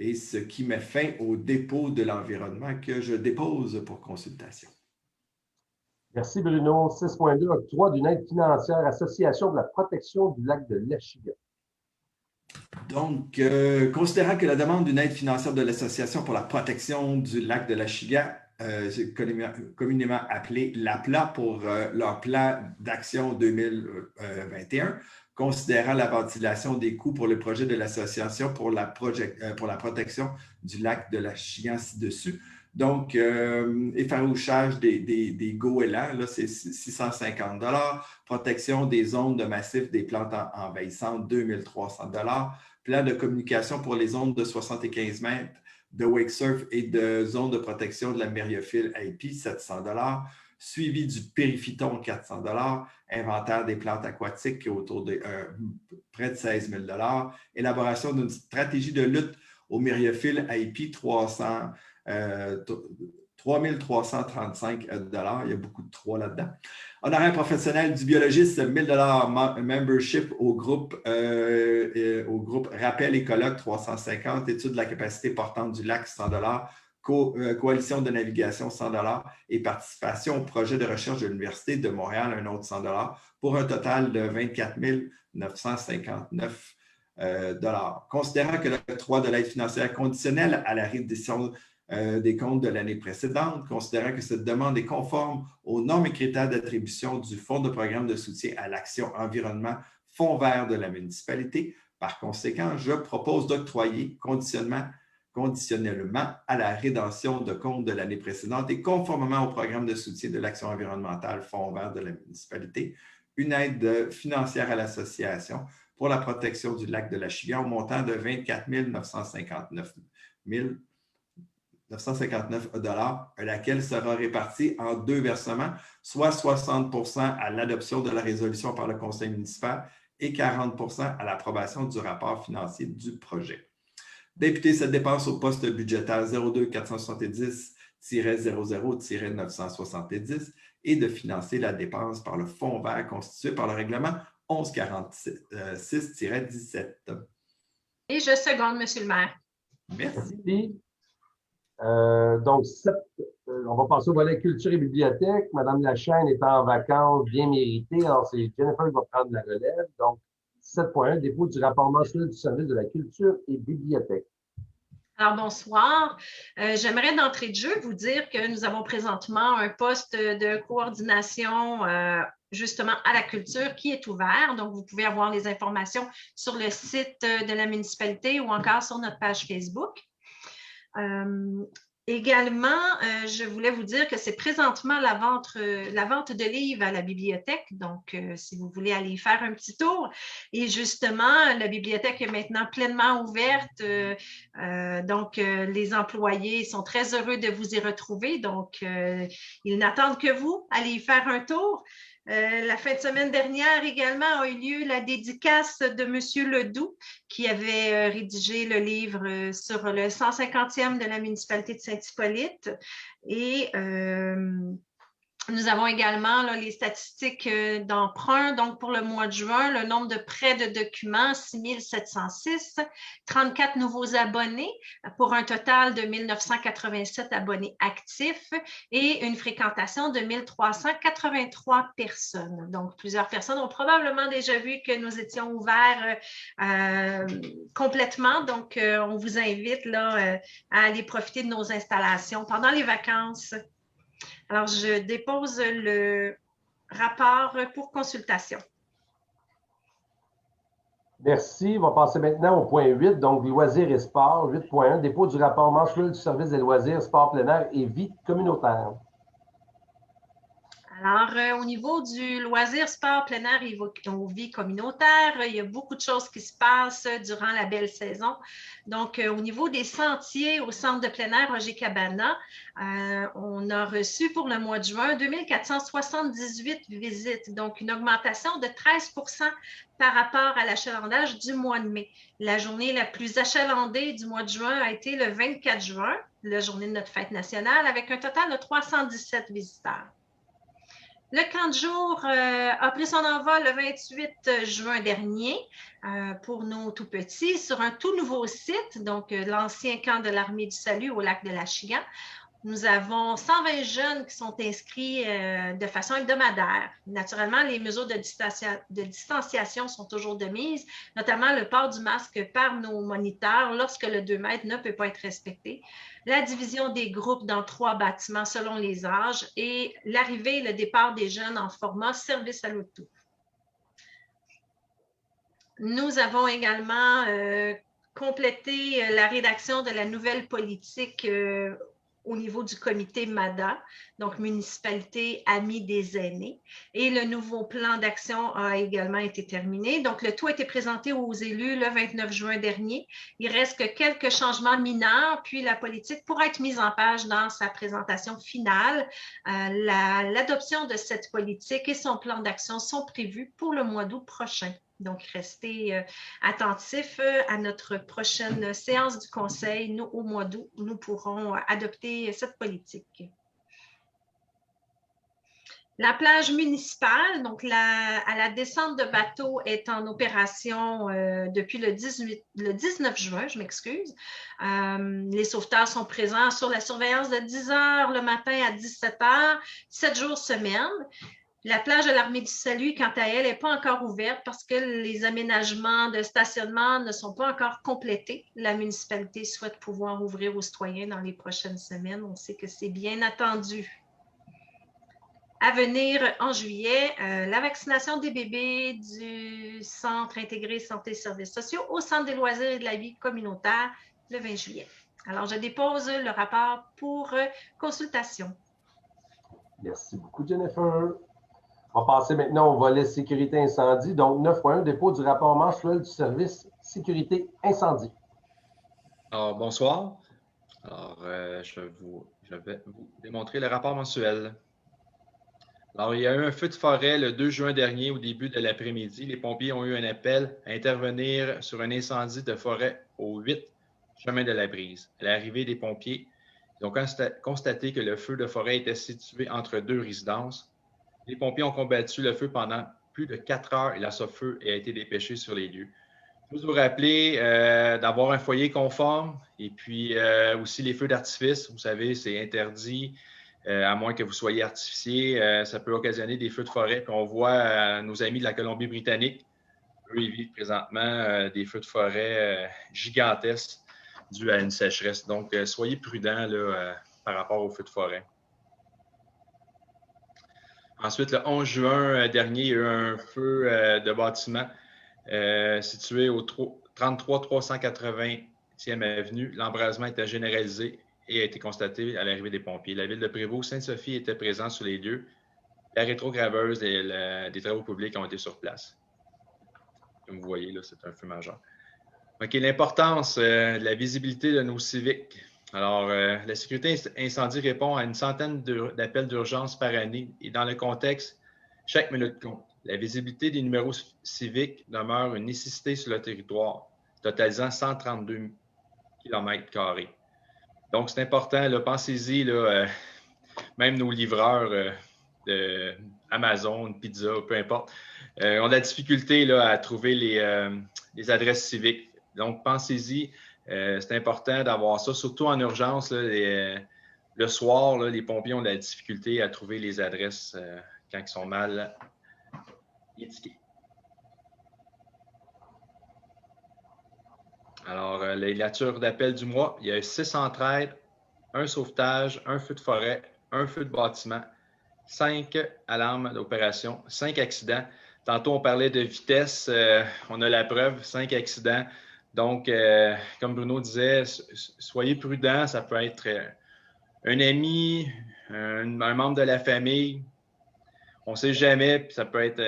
et ce qui met fin au dépôt de l'environnement que je dépose pour consultation. Merci Bruno. 6.2, octroi d'une aide financière, Association de la protection du lac de l'Achiga. Donc, considérant que la demande d'une aide financière de l'Association pour la protection du lac de l'Achiga, communément appelé l'APLA pour leur plan d'action 2021, considérant la ventilation des coûts pour le projet de l'Association pour la protection du lac de l'Achiga ci-dessus. Donc, effarouchage des goélands, c'est 650 $. Protection des zones de massif des plantes envahissantes, 2300 $. Plan de communication pour les zones de 75 mètres de wake surf et de zones de protection de la myriophylle IP, 700 $. Suivi du périphyton, 400 $. Inventaire des plantes aquatiques autour de près de 16 000 $. Élaboration d'une stratégie de lutte aux myriophylle IP, 3,335 $. Il y a beaucoup de 3 là-dedans. Honoraire professionnel du biologiste, 1 000 $ membership au groupe Rappel et Colloque, 350 $. Étude de la capacité portante du lac, 100 $. Coalition de navigation, 100 $ et participation au projet de recherche de l'Université de Montréal, un autre 100 $ pour un total de 24 959 $. Considérant que l'octroi de l'aide financière conditionnelle à la reddition des comptes de l'année précédente, considérant que cette demande est conforme aux normes et critères d'attribution du Fonds de programme de soutien à l'action environnement Fonds vert de la municipalité. Par conséquent, je propose d'octroyer conditionnellement à la rédemption de comptes de l'année précédente et conformément au programme de soutien de l'action environnementale Fonds vert de la municipalité, une aide financière à l'association pour la protection du lac de l'Achiga au montant de 24 959 $, laquelle sera répartie en 2 versements, soit 60 % à l'adoption de la résolution par le conseil municipal et 40 % à l'approbation du rapport financier du projet. D'imputer cette dépense au poste budgétaire 02 470-00-970 et de financer la dépense par le fonds vert constitué par le règlement 1146-17. Et je seconde, M. le maire. Merci. Donc, on va passer au volet culture et bibliothèque. Madame Lachaine est en vacances bien méritées. Alors, c'est Jennifer qui va prendre la relève. Donc, 7.1, dépôt du rapport mensuel du service de la culture et bibliothèque. Alors, bonsoir. J'aimerais d'entrée de jeu vous dire que nous avons présentement un poste de coordination justement à la culture qui est ouvert. Donc, vous pouvez avoir les informations sur le site de la municipalité ou encore sur notre page Facebook. Également, je voulais vous dire que c'est présentement la vente de livres à la bibliothèque. Donc, si vous voulez aller y faire un petit tour. Et justement, la bibliothèque est maintenant pleinement ouverte. Donc, les employés sont très heureux de vous y retrouver. Donc, ils n'attendent que vous. Allez y faire un tour. La fin de semaine dernière également a eu lieu la dédicace de M. Ledoux qui avait rédigé le livre sur le 150e de la municipalité de Saint-Hippolyte. Et nous avons également là, les statistiques d'emprunt. Donc, pour le mois de juin, le nombre de prêts de documents, 6 706, 34 nouveaux abonnés pour un total de 1 987 abonnés actifs et une fréquentation de 1 383 personnes. Donc, plusieurs personnes ont probablement déjà vu que nous étions ouverts complètement. Donc, on vous invite là, à aller profiter de nos installations pendant les vacances. Alors, je dépose le rapport pour consultation. Merci. On va passer maintenant au point 8, donc loisirs et sport. 8.1, dépôt du rapport mensuel du service des loisirs, sport plein air et vie communautaire. Alors, au niveau du loisir, sport, plein air et vie communautaire, il y a beaucoup de choses qui se passent durant la belle saison. Donc, au niveau des sentiers au centre de plein air Roger Cabana, on a reçu pour le mois de juin 2478 visites, donc une augmentation de 13 % par rapport à l'achalandage du mois de mai. La journée la plus achalandée du mois de juin a été le 24 juin, la journée de notre fête nationale, avec un total de 317 visiteurs. Le camp de jour a pris son envol le 28 juin dernier pour nos tout-petits sur un tout nouveau site, donc l'ancien camp de l'Armée du Salut au lac de l'Achigan. Nous avons 120 jeunes qui sont inscrits de façon hebdomadaire. Naturellement, les mesures de distanciation sont toujours de mise, notamment le port du masque par nos moniteurs lorsque le 2 mètres ne peut pas être respecté, la division des groupes dans 3 bâtiments selon les âges et l'arrivée et le départ des jeunes en format service à l'auto. Nous avons également complété la rédaction de la nouvelle politique au niveau du comité MADA, donc Municipalité Amis des aînés. Et le nouveau plan d'action a également été terminé. Donc, le tout a été présenté aux élus le 29 juin dernier. Il reste que quelques changements mineurs, puis la politique pourra être mise en page dans sa présentation finale. L'adoption de cette politique et son plan d'action sont prévus pour le mois d'août prochain. Donc, restez attentifs à notre prochaine séance du Conseil. Nous, au mois d'août, nous pourrons adopter cette politique. La plage municipale, donc à la descente de bateau, est en opération depuis le 19 juin, je m'excuse. Les sauveteurs sont présents sur la surveillance de 10 h le matin à 17 h, 7 jours semaine. La plage de l'Armée du Salut, quant à elle, n'est pas encore ouverte parce que les aménagements de stationnement ne sont pas encore complétés. La municipalité souhaite pouvoir ouvrir aux citoyens dans les prochaines semaines. On sait que c'est bien attendu. À venir en juillet, la vaccination des bébés du Centre intégré santé et services sociaux au Centre des loisirs et de la vie communautaire le 20 juillet. Alors, je dépose le rapport pour consultation. Merci beaucoup, Jennifer. On va passer maintenant au volet sécurité incendie. Donc, 9.1, dépôt du rapport mensuel du service sécurité incendie. Alors, bonsoir. Alors, je vais vous démontrer le rapport mensuel. Alors, il y a eu un feu de forêt le 2 juin dernier au début de l'après-midi. Les pompiers ont eu un appel à intervenir sur un incendie de forêt au 8 chemin de la Brise. À l'arrivée des pompiers, ils ont constaté que le feu de forêt était situé entre 2 résidences. Les pompiers ont combattu le feu pendant plus de 4 heures et l'assoiffeur a été dépêché sur les lieux. Je veux vous rappeler d'avoir un foyer conforme et puis aussi les feux d'artifice. Vous savez, c'est interdit, à moins que vous soyez artificier. Ça peut occasionner des feux de forêt. Puis on voit nos amis de la Colombie-Britannique, eux, ils vivent présentement des feux de forêt gigantesques dus à une sécheresse. Donc, soyez prudents là, par rapport aux feux de forêt. Ensuite, le 11 juin dernier, il y a eu un feu de bâtiment situé au 33 380e avenue. L'embrasement était généralisé et a été constaté à l'arrivée des pompiers. La ville de Prévost, Sainte-Sophie était présente sur les lieux. La rétrograveuse des travaux publics ont été sur place. Comme vous voyez, là, c'est un feu majeur. OK, l'importance de la visibilité de nos civiques. Alors, la sécurité incendie répond à une centaine d'appels d'urgence par année et dans le contexte, chaque minute compte. La visibilité des numéros civiques demeure une nécessité sur le territoire, totalisant 132 km². Donc, c'est important, pensez-y, même nos livreurs Amazon, pizza, peu importe, ont de la difficulté là, à trouver les adresses civiques. Donc, pensez-y. C'est important d'avoir ça, surtout en urgence. Là, le soir, là, les pompiers ont de la difficulté à trouver les adresses quand ils sont mal indiqués. Alors, les latures d'appel du mois, il y a 6 entraides, 1 sauvetage, 1 feu de forêt, 1 feu de bâtiment, 5 alarmes d'opération, 5 accidents. Tantôt, on parlait de vitesse. On a la preuve, 5 accidents. Donc, comme Bruno disait, soyez prudents. Ça peut être un ami, un membre de la famille. On ne sait jamais, puis ça peut être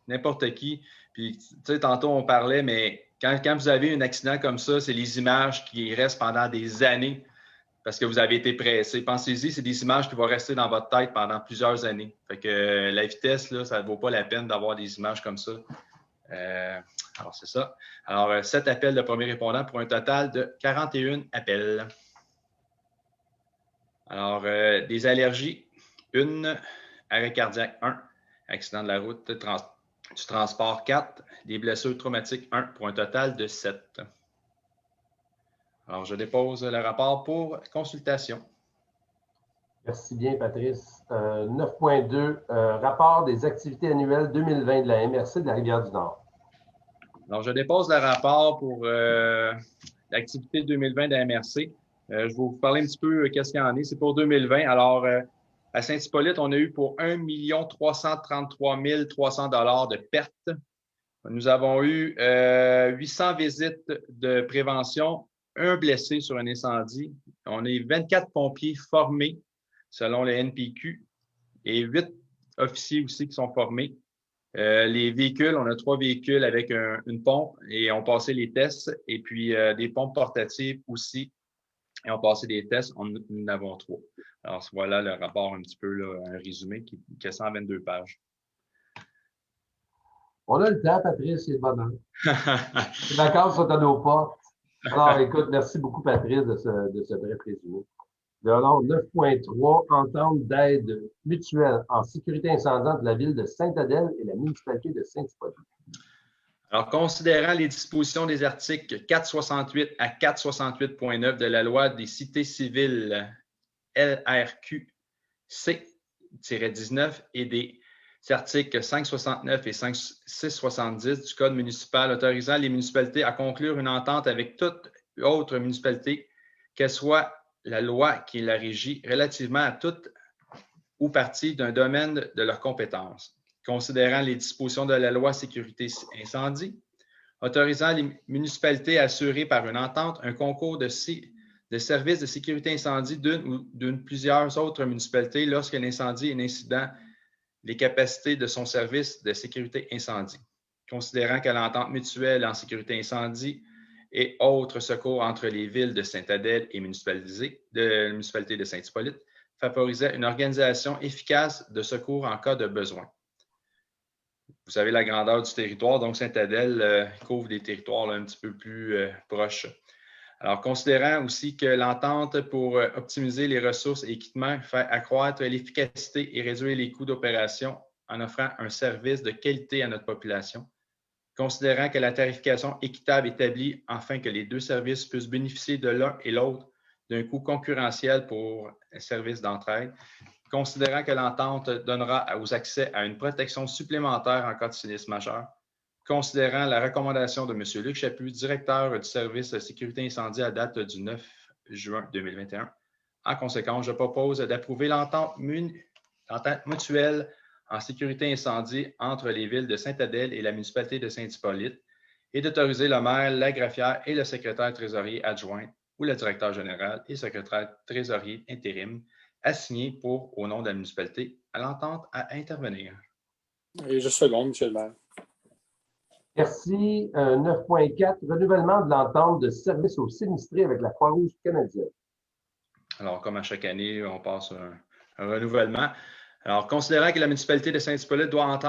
n'importe qui. Puis, tu sais, tantôt, on parlait, mais quand vous avez un accident comme ça, c'est les images qui restent pendant des années parce que vous avez été pressé. Pensez-y, c'est des images qui vont rester dans votre tête pendant plusieurs années. Fait que la vitesse, là, ça ne vaut pas la peine d'avoir des images comme ça. Alors, c'est ça. Alors, 7 appels de premiers répondants pour un total de 41 appels. Alors, des allergies. 1, arrêt cardiaque 1, accident de la route du transport 4, des blessures traumatiques 1 pour un total de 7. Alors, je dépose le rapport pour consultation. Merci bien, Patrice. 9.2, rapport des activités annuelles 2020 de la MRC de la Rivière-du-Nord. Alors, je dépose le rapport pour l'activité 2020 de la MRC. Je vais vous parler un petit peu qu'est-ce qu'il y en est. C'est pour 2020. Alors, à Saint-Hippolyte, on a eu pour 1 333 300 $ de pertes. Nous avons eu 800 visites de prévention, un blessé sur un incendie. On a 24 pompiers formés selon le NPQ et 8 officiers aussi qui sont formés. Les véhicules, on a 3 véhicules avec une pompe et on passé les tests. Et puis, des pompes portatives aussi. Et on passé des tests. Nous en avons 3. Alors, voilà le rapport un petit peu, là, un résumé qui a 122 pages. On a le temps, Patrice, c'est le bonheur. Les vacances sont à nos portes. Alors, écoute, merci beaucoup, Patrice, de ce bref résumé. Alors, 9.3, entente d'aide mutuelle en sécurité incendiante de la ville de Sainte-Adèle et la municipalité de Saint-Hippolyte. Alors, considérant les dispositions des articles 468 à 468.9 de la loi des cités civiles LRQ C-19 et des articles 569 et 670 du Code municipal autorisant les municipalités à conclure une entente avec toute autre municipalité, qu'elle soit la loi qui la régit relativement à toute ou partie d'un domaine de leur compétence. Considérant les dispositions de la loi sécurité incendie, autorisant les municipalités à assurer par une entente un concours de services de sécurité incendie d'une ou d'une plusieurs autres municipalités lorsqu'un incendie est un incident, les capacités de son service de sécurité incendie. Considérant que l'entente mutuelle en sécurité incendie et autres secours entre les villes de Sainte-Adèle et la municipalité de Saint-Hippolyte favorisait une organisation efficace de secours en cas de besoin. Vous savez la grandeur du territoire, donc Sainte-Adèle couvre des territoires là, un petit peu plus proches. Alors, considérant aussi que l'entente pour optimiser les ressources et équipements fait accroître l'efficacité et réduire les coûts d'opération en offrant un service de qualité à notre population, considérant que la tarification équitable établie afin que les deux services puissent bénéficier de l'un et l'autre d'un coût concurrentiel pour un service d'entraide, considérant que l'entente donnera aux accès à une protection supplémentaire en cas de sinistre majeur, considérant la recommandation de M. Luc Chaput, directeur du service de sécurité incendie à date du 9 juin 2021. En conséquence, je propose d'approuver l'entente mutuelle en sécurité incendie entre les villes de Sainte-Adèle et la municipalité de Saint-Hippolyte et d'autoriser le maire, la greffière et le secrétaire trésorier adjoint ou le directeur général et secrétaire trésorier intérim assigné au nom de la municipalité à l'entente à intervenir. Et je seconde, M. le maire. Merci. 9.4, renouvellement de l'entente de service aux sinistrés avec la Croix-Rouge canadienne. Alors, comme à chaque année, on passe un renouvellement. Alors, considérant que la municipalité de Saint-Hippolyte doit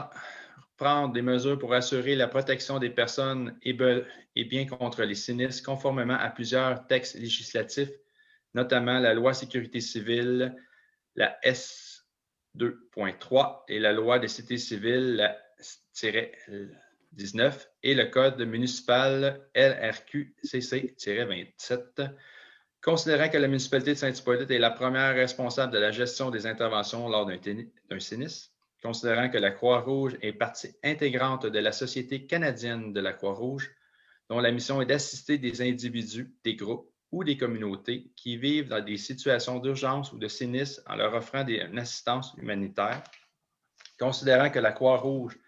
prendre des mesures pour assurer la protection des personnes et biens contre les sinistres conformément à plusieurs textes législatifs, notamment la loi sécurité civile, la S2.3 et la loi des cités civiles, la -19 et le code municipal LRQ CC-27. Considérant que la municipalité de Saint-Hippolyte est la première responsable de la gestion des interventions lors d'un sinistre, considérant que la Croix-Rouge est partie intégrante de la Société canadienne de la Croix-Rouge, dont la mission est d'assister des individus, des groupes ou des communautés qui vivent dans des situations d'urgence ou de sinistre en leur offrant une assistance humanitaire, considérant que la Croix-Rouge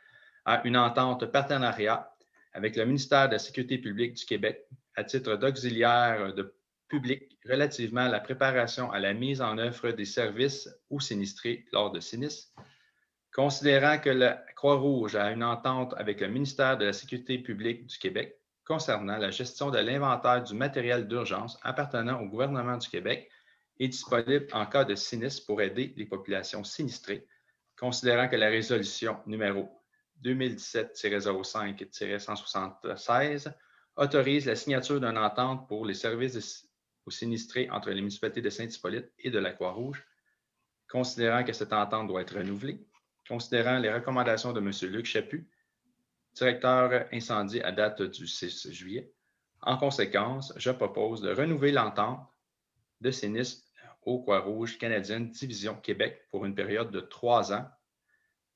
a une entente partenariat avec le ministère de la Sécurité publique du Québec à titre d'auxiliaire de public relativement à la préparation à la mise en œuvre des services aux sinistrés lors de sinistres, considérant que la Croix-Rouge a une entente avec le ministère de la Sécurité publique du Québec concernant la gestion de l'inventaire du matériel d'urgence appartenant au gouvernement du Québec et disponible en cas de sinistre pour aider les populations sinistrées, considérant que la résolution numéro 2017-05-176 autorise la signature d'une entente pour les services aux sinistrés entre les municipalités de Saint-Hippolyte et de la Croix-Rouge, considérant que cette entente doit être renouvelée, considérant les recommandations de M. Luc Chaput, directeur incendie à date du 6 juillet. En conséquence, je propose de renouveler l'entente de Sinistre au Croix-Rouge canadienne Division Québec pour une période de 3 ans,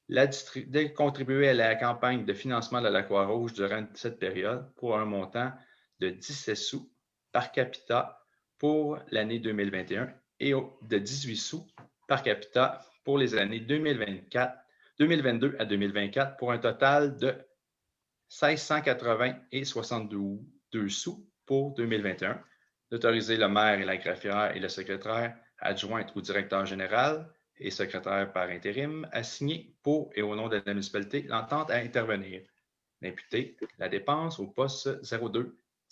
de contribuer à la campagne de financement de la Croix-Rouge durant cette période pour un montant de 17 sous par capita pour l'année 2021 et de 18 sous par capita pour les années 2022 à 2024 pour un total de 1680 et 62 sous pour 2021, d'autoriser le maire et la greffière et le secrétaire adjointe au directeur général et secrétaire par intérim à signer pour et au nom de la municipalité l'entente à intervenir. D'imputer la dépense au poste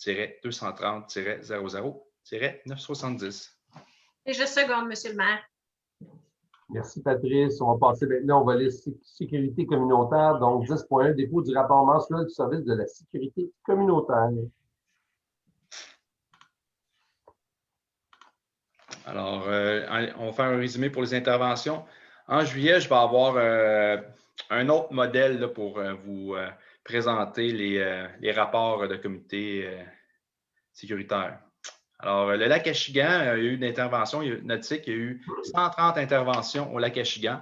02-230-00-970. Et je seconde, Monsieur le maire. Merci, Patrice. On va passer maintenant au volet sécurité communautaire. Donc, 10.1, dépôt du rapport mensuel du service de la sécurité communautaire. Alors, on va faire un résumé pour les interventions. En juillet, je vais avoir un autre modèle là, pour vous présenter les rapports de comité sécuritaire. Alors, le lac Achigan a eu une intervention nautique. Il y a eu 130 interventions au lac Achigan,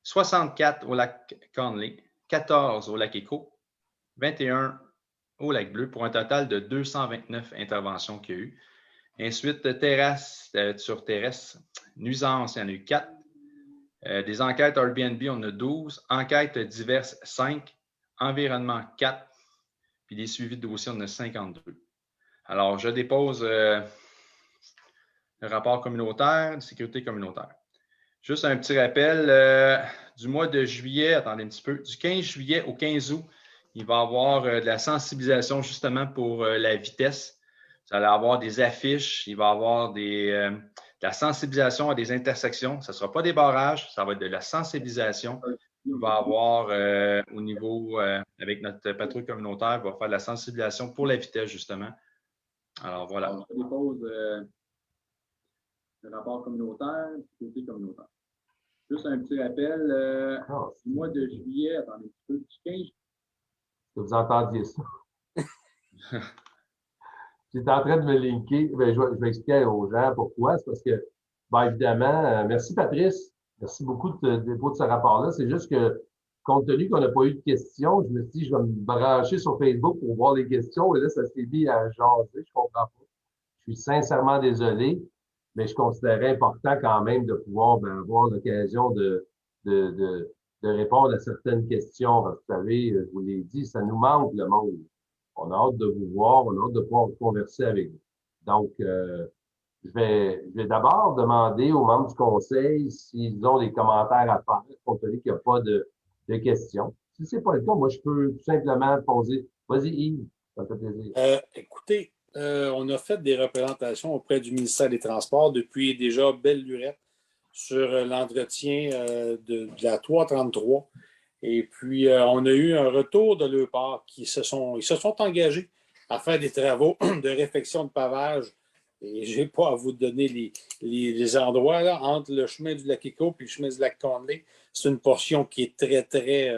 64 au lac Conley, 14 au lac Éco, 21 au lac Bleu, pour un total de 229 interventions qu'il y a eu. Ensuite, terrasse sur terrestre, nuisance, il y en a eu 4. Des enquêtes Airbnb, on a 12. Enquêtes diverses, 5. Environnement, 4. Puis des suivis de dossiers, on a 52. Alors, je dépose le rapport communautaire de sécurité communautaire. Juste un petit rappel, du mois de juillet, attendez un petit peu, du 15 juillet au 15 août, il va y avoir de la sensibilisation justement pour la vitesse. Vous allez avoir des affiches, il va y avoir de la sensibilisation à des intersections. Ce ne sera pas des barrages, ça va être de la sensibilisation. Il va y avoir au niveau, avec notre patrouille communautaire, il va faire de la sensibilisation pour la vitesse justement. Alors voilà. Je dépose le rapport communautaire, sécurité communautaire. Juste un petit rappel, du mois de juillet, attendez un petit peu, du 15. Que vous entendiez ça. J'étais en train de me linker. Bien, je vais expliquer aux gens pourquoi. C'est parce que, bien évidemment, merci Patrice. Merci beaucoup de dépôt de ce rapport-là. C'est juste que, compte tenu qu'on n'a pas eu de questions, je me suis dit, je vais me brancher sur Facebook pour voir les questions. Et là, ça s'est mis à jaser. Je comprends pas. Je suis sincèrement désolé, mais je considérais important quand même de pouvoir avoir l'occasion de répondre à certaines questions. Parce que vous savez, je vous l'ai dit, ça nous manque le monde. On a hâte de vous voir, on a hâte de pouvoir converser avec vous. Donc, je vais d'abord demander aux membres du conseil s'ils ont des commentaires à faire, compte tenu qu'il n'y a pas de questions. Si ce n'est pas le cas, moi, je peux tout simplement poser. Vas-y, Yves, ça me fait plaisir. Écoutez, on a fait des représentations auprès du ministère des Transports depuis déjà belle lurette sur l'entretien de la 333. Et puis, on a eu un retour de leur part ils se sont engagés à faire des travaux de réfection de pavage. Et je n'ai pas à vous donner les endroits là, entre le chemin du lac Éco et le chemin du lac Conley. C'est une portion qui est très, très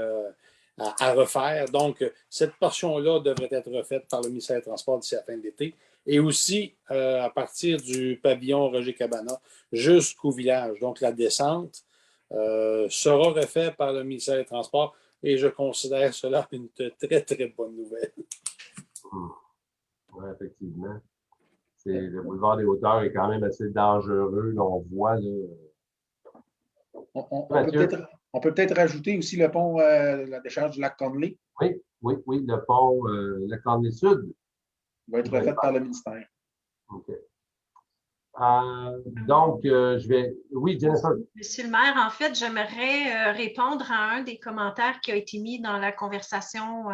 à refaire. Donc, cette portion-là devrait être refaite par le ministère des Transports d'ici la fin de l'été. Et aussi, à partir du pavillon Roger Cabana jusqu'au village. Donc, la descente sera refait par le ministère des Transports et je considère cela une très, très bonne nouvelle. Oui, effectivement. Le boulevard des Hauteurs est quand même assez dangereux. Là, on voit. Là, on peut peut-être rajouter aussi le pont, la décharge du lac Conley. Oui, le pont, lac Conley Sud. Il va être refait par le ministère. OK. Donc, je vais... Oui, Jennifer. Monsieur le maire, en fait, j'aimerais répondre à un des commentaires qui a été mis dans la conversation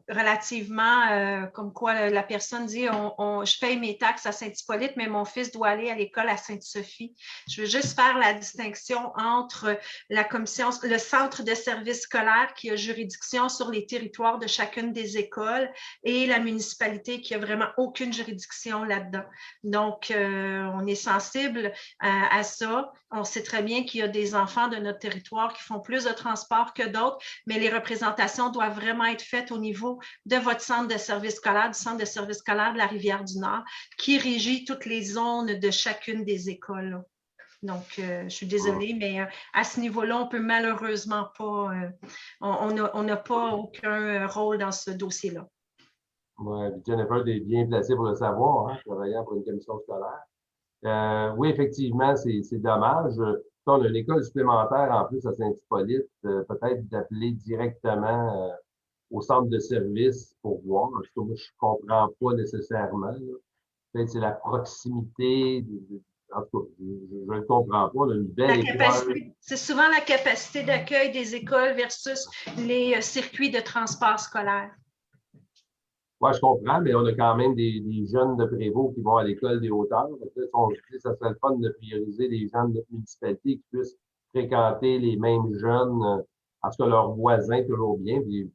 relativement comme quoi la personne dit je paye mes taxes à Saint-Hippolyte, mais mon fils doit aller à l'école à Sainte-Sophie. Je veux juste faire la distinction entre la commission, le centre de services scolaires qui a juridiction sur les territoires de chacune des écoles et la municipalité qui a vraiment aucune juridiction là-dedans. Donc, on est sensible à ça. On sait très bien qu'il y a des enfants de notre territoire qui font plus de transport que d'autres, mais les représentations doivent vraiment être faites au niveau de votre centre de service scolaire, du centre de service scolaire de la Rivière-du-Nord, qui régit toutes les zones de chacune des écoles. Donc, je suis désolée, mais à ce niveau-là, on peut malheureusement pas, on n'a pas aucun rôle dans ce dossier-là. Oui, Jennifer est bien placée pour le savoir, hein, travaillant pour une commission scolaire. Oui, effectivement, c'est dommage. On a une école supplémentaire en plus à Saint-Hippolyte, peut-être d'appeler directement au centre de service pour voir. En tout cas, moi, je comprends pas nécessairement. Peut-être c'est la proximité. En tout cas, je ne le comprends pas. On a une belle école. C'est souvent la capacité d'accueil des écoles versus les circuits de transport scolaire. Oui, je comprends, mais on a quand même des jeunes de Prévost qui vont à l'école des hauteurs. On se dit que ça serait le fun de prioriser les jeunes de notre municipalité qui puissent fréquenter les mêmes jeunes, en tout cas leurs voisins, toujours bien. Puis,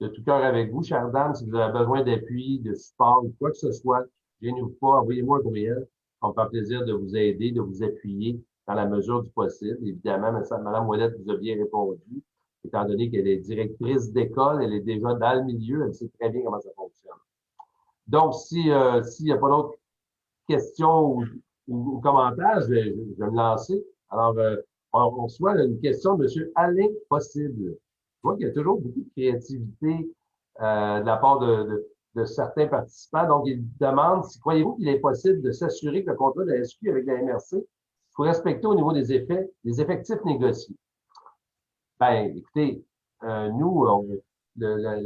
de tout cœur avec vous, chère dame, si vous avez besoin d'appui, de support ou quoi que ce soit, gênez-vous pas, envoyez-moi un courriel. Ça me fait plaisir de vous aider, de vous appuyer dans la mesure du possible. Évidemment, Mme Ouellette vous a bien répondu. Étant donné qu'elle est directrice d'école, elle est déjà dans le milieu, elle sait très bien comment ça fonctionne. Donc, s'il n'y a pas d'autres questions ou commentaires, je vais me lancer. Alors, on reçoit une question de M. Alain Possible. Je vois qu'il y a toujours beaucoup de créativité de la part de certains participants. Donc, il demande si croyez-vous qu'il est possible de s'assurer que le contrat de la SQ avec la MRC soit respecté au niveau des effectifs négociés. Ben, écoutez, nous, le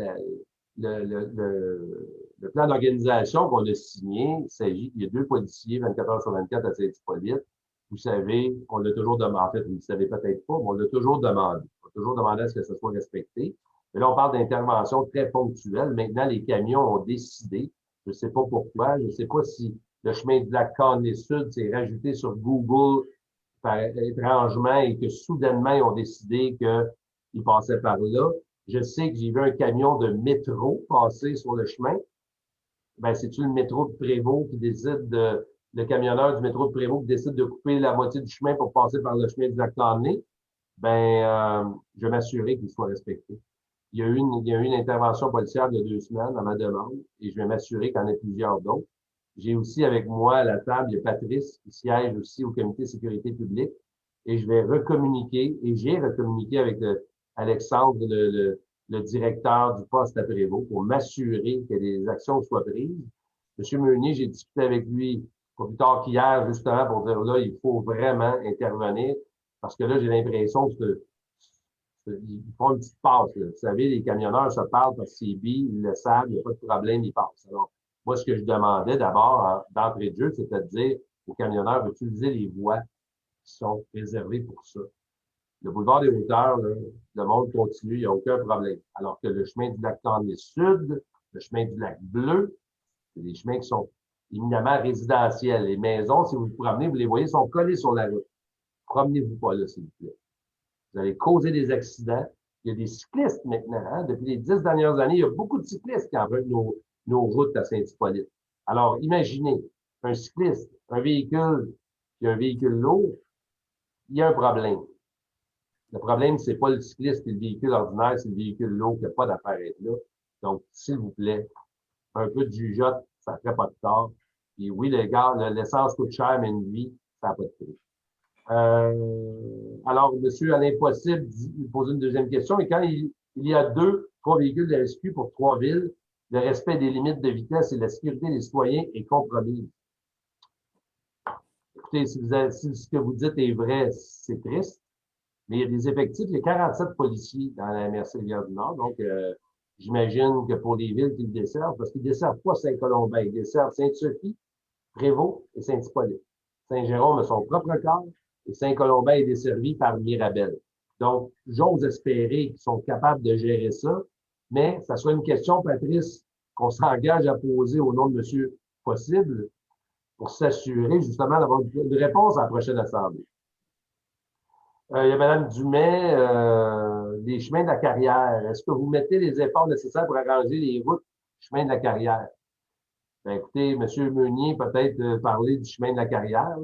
plan d'organisation qu'on a signé, il s'agit qu'il y a 2 policiers 24 heures sur 24 à Saint-Hippolyte. Vous savez, on l'a toujours demandé, en fait, vous ne le savez peut-être pas, mais on l'a toujours demandé. On a toujours demandé à ce que ça soit respecté. Mais là, on parle d'intervention très ponctuelle. Maintenant, les camions ont décidé, je ne sais pas pourquoi, je ne sais pas si le chemin du lac Carnet-Sud s'est rajouté sur Google étrangement et que soudainement, ils ont décidé qu'ils passaient par là. Je sais que j'ai vu un camion de métro passer sur le chemin. Ben, c'est-tu le métro de Prévost qui décide le camionneur du métro de Prévost qui décide de couper la moitié du chemin pour passer par le chemin du lac Carnet? Ben, je vais m'assurer qu'il soit respecté. Il y a eu une intervention policière de 2 semaines à ma demande et je vais m'assurer qu'il y en ait plusieurs d'autres. J'ai aussi avec moi à la table, il y a Patrice qui siège aussi au comité de sécurité publique et je vais recommuniquer et j'ai recommuniqué avec Alexandre, le directeur du poste à Prévost pour m'assurer que des actions soient prises. Monsieur Meunier, j'ai discuté avec lui pas plus tard qu'hier justement pour dire là, il faut vraiment intervenir parce que là, j'ai l'impression que ils font une petite passe. Là. Vous savez, les camionneurs se parlent parce qu'ils ils le savent, il n'y a pas de problème, ils passent. Alors, moi, ce que je demandais d'abord, d'entrée de jeu, c'était de dire aux camionneurs d'utiliser les voies qui sont réservées pour ça. Le boulevard des Hauteurs, là, le monde continue, il n'y a aucun problème. Alors que le chemin du lac Carnet Sud, le chemin du lac Bleu, c'est des chemins qui sont éminemment résidentiels. Les maisons, si vous vous promenez, vous les voyez, sont collées sur la route. Promenez-vous pas là, s'il vous plaît. Vous allez causer des accidents. Il y a des cyclistes maintenant. Hein? Depuis les 10 dernières années, il y a beaucoup de cyclistes qui empruntent nos routes à Saint-Hippolyte. Alors, imaginez, un cycliste, un véhicule qui a un véhicule lourd, il y a un problème. Le problème, c'est pas le cycliste et le véhicule ordinaire, c'est le véhicule lourd qui n'a pas d'affaire à être là. Donc, s'il vous plaît, un peu de jugeote, ça ne ferait pas de tort. Puis oui, les gars, l'essence coûte cher, mais une vie, ça n'a pas de prix. Alors, M. Alain Possible pose une deuxième question. Et quand il y a 3 véhicules de la SQ pour 3 villes, le respect des limites de vitesse et la sécurité des citoyens est compromis. Écoutez, si ce que vous dites est vrai, c'est triste, mais il y a des effectifs, il y a 47 policiers dans la MRC Rivière-du-Nord, donc j'imagine que pour les villes qui le desservent, parce qu'ils ne desservent pas Saint-Colomban, ils desservent Sainte-Sophie, Prévost et Saint-Hippolyte. Saint-Jérôme a son propre corps et Saint-Colomban est desservi par Mirabel. Donc, j'ose espérer qu'ils sont capables de gérer ça, mais ça sera une question, Patrice, qu'on s'engage à poser au nom de M. Possible pour s'assurer justement d'avoir une réponse à la prochaine assemblée. Il y a Mme Dumais, les chemins de la carrière. Est-ce que vous mettez les efforts nécessaires pour arranger les routes, chemins de la carrière? Ben, écoutez, M. Meunier, peut-être parler du chemin de la carrière.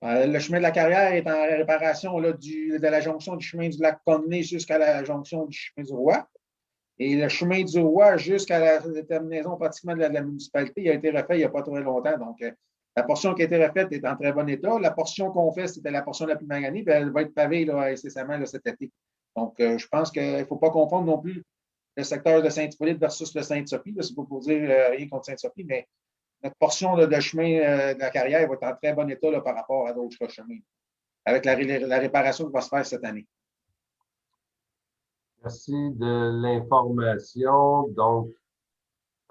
Le chemin de la carrière est en réparation là, de la jonction du chemin du lac Conné jusqu'à la jonction du chemin du Roi. Et le chemin du Roi jusqu'à la terminaison pratiquement de la municipalité, il a été refait il n'y a pas très longtemps. Donc, la portion qui a été refaite est en très bon état. La portion qu'on fait, c'était la portion la plus maganée, puis elle va être pavée là, incessamment là, cet été. Donc, je pense qu'il ne faut pas confondre non plus le secteur de Saint-Hippolyte versus le Sainte-Sophie. Ce n'est pas pour dire rien contre Sainte-Sophie, mais notre portion là, de chemin de la carrière va être en très bon état là, par rapport à d'autres chemins, avec la réparation qui va se faire cette année. Merci de l'information. Donc,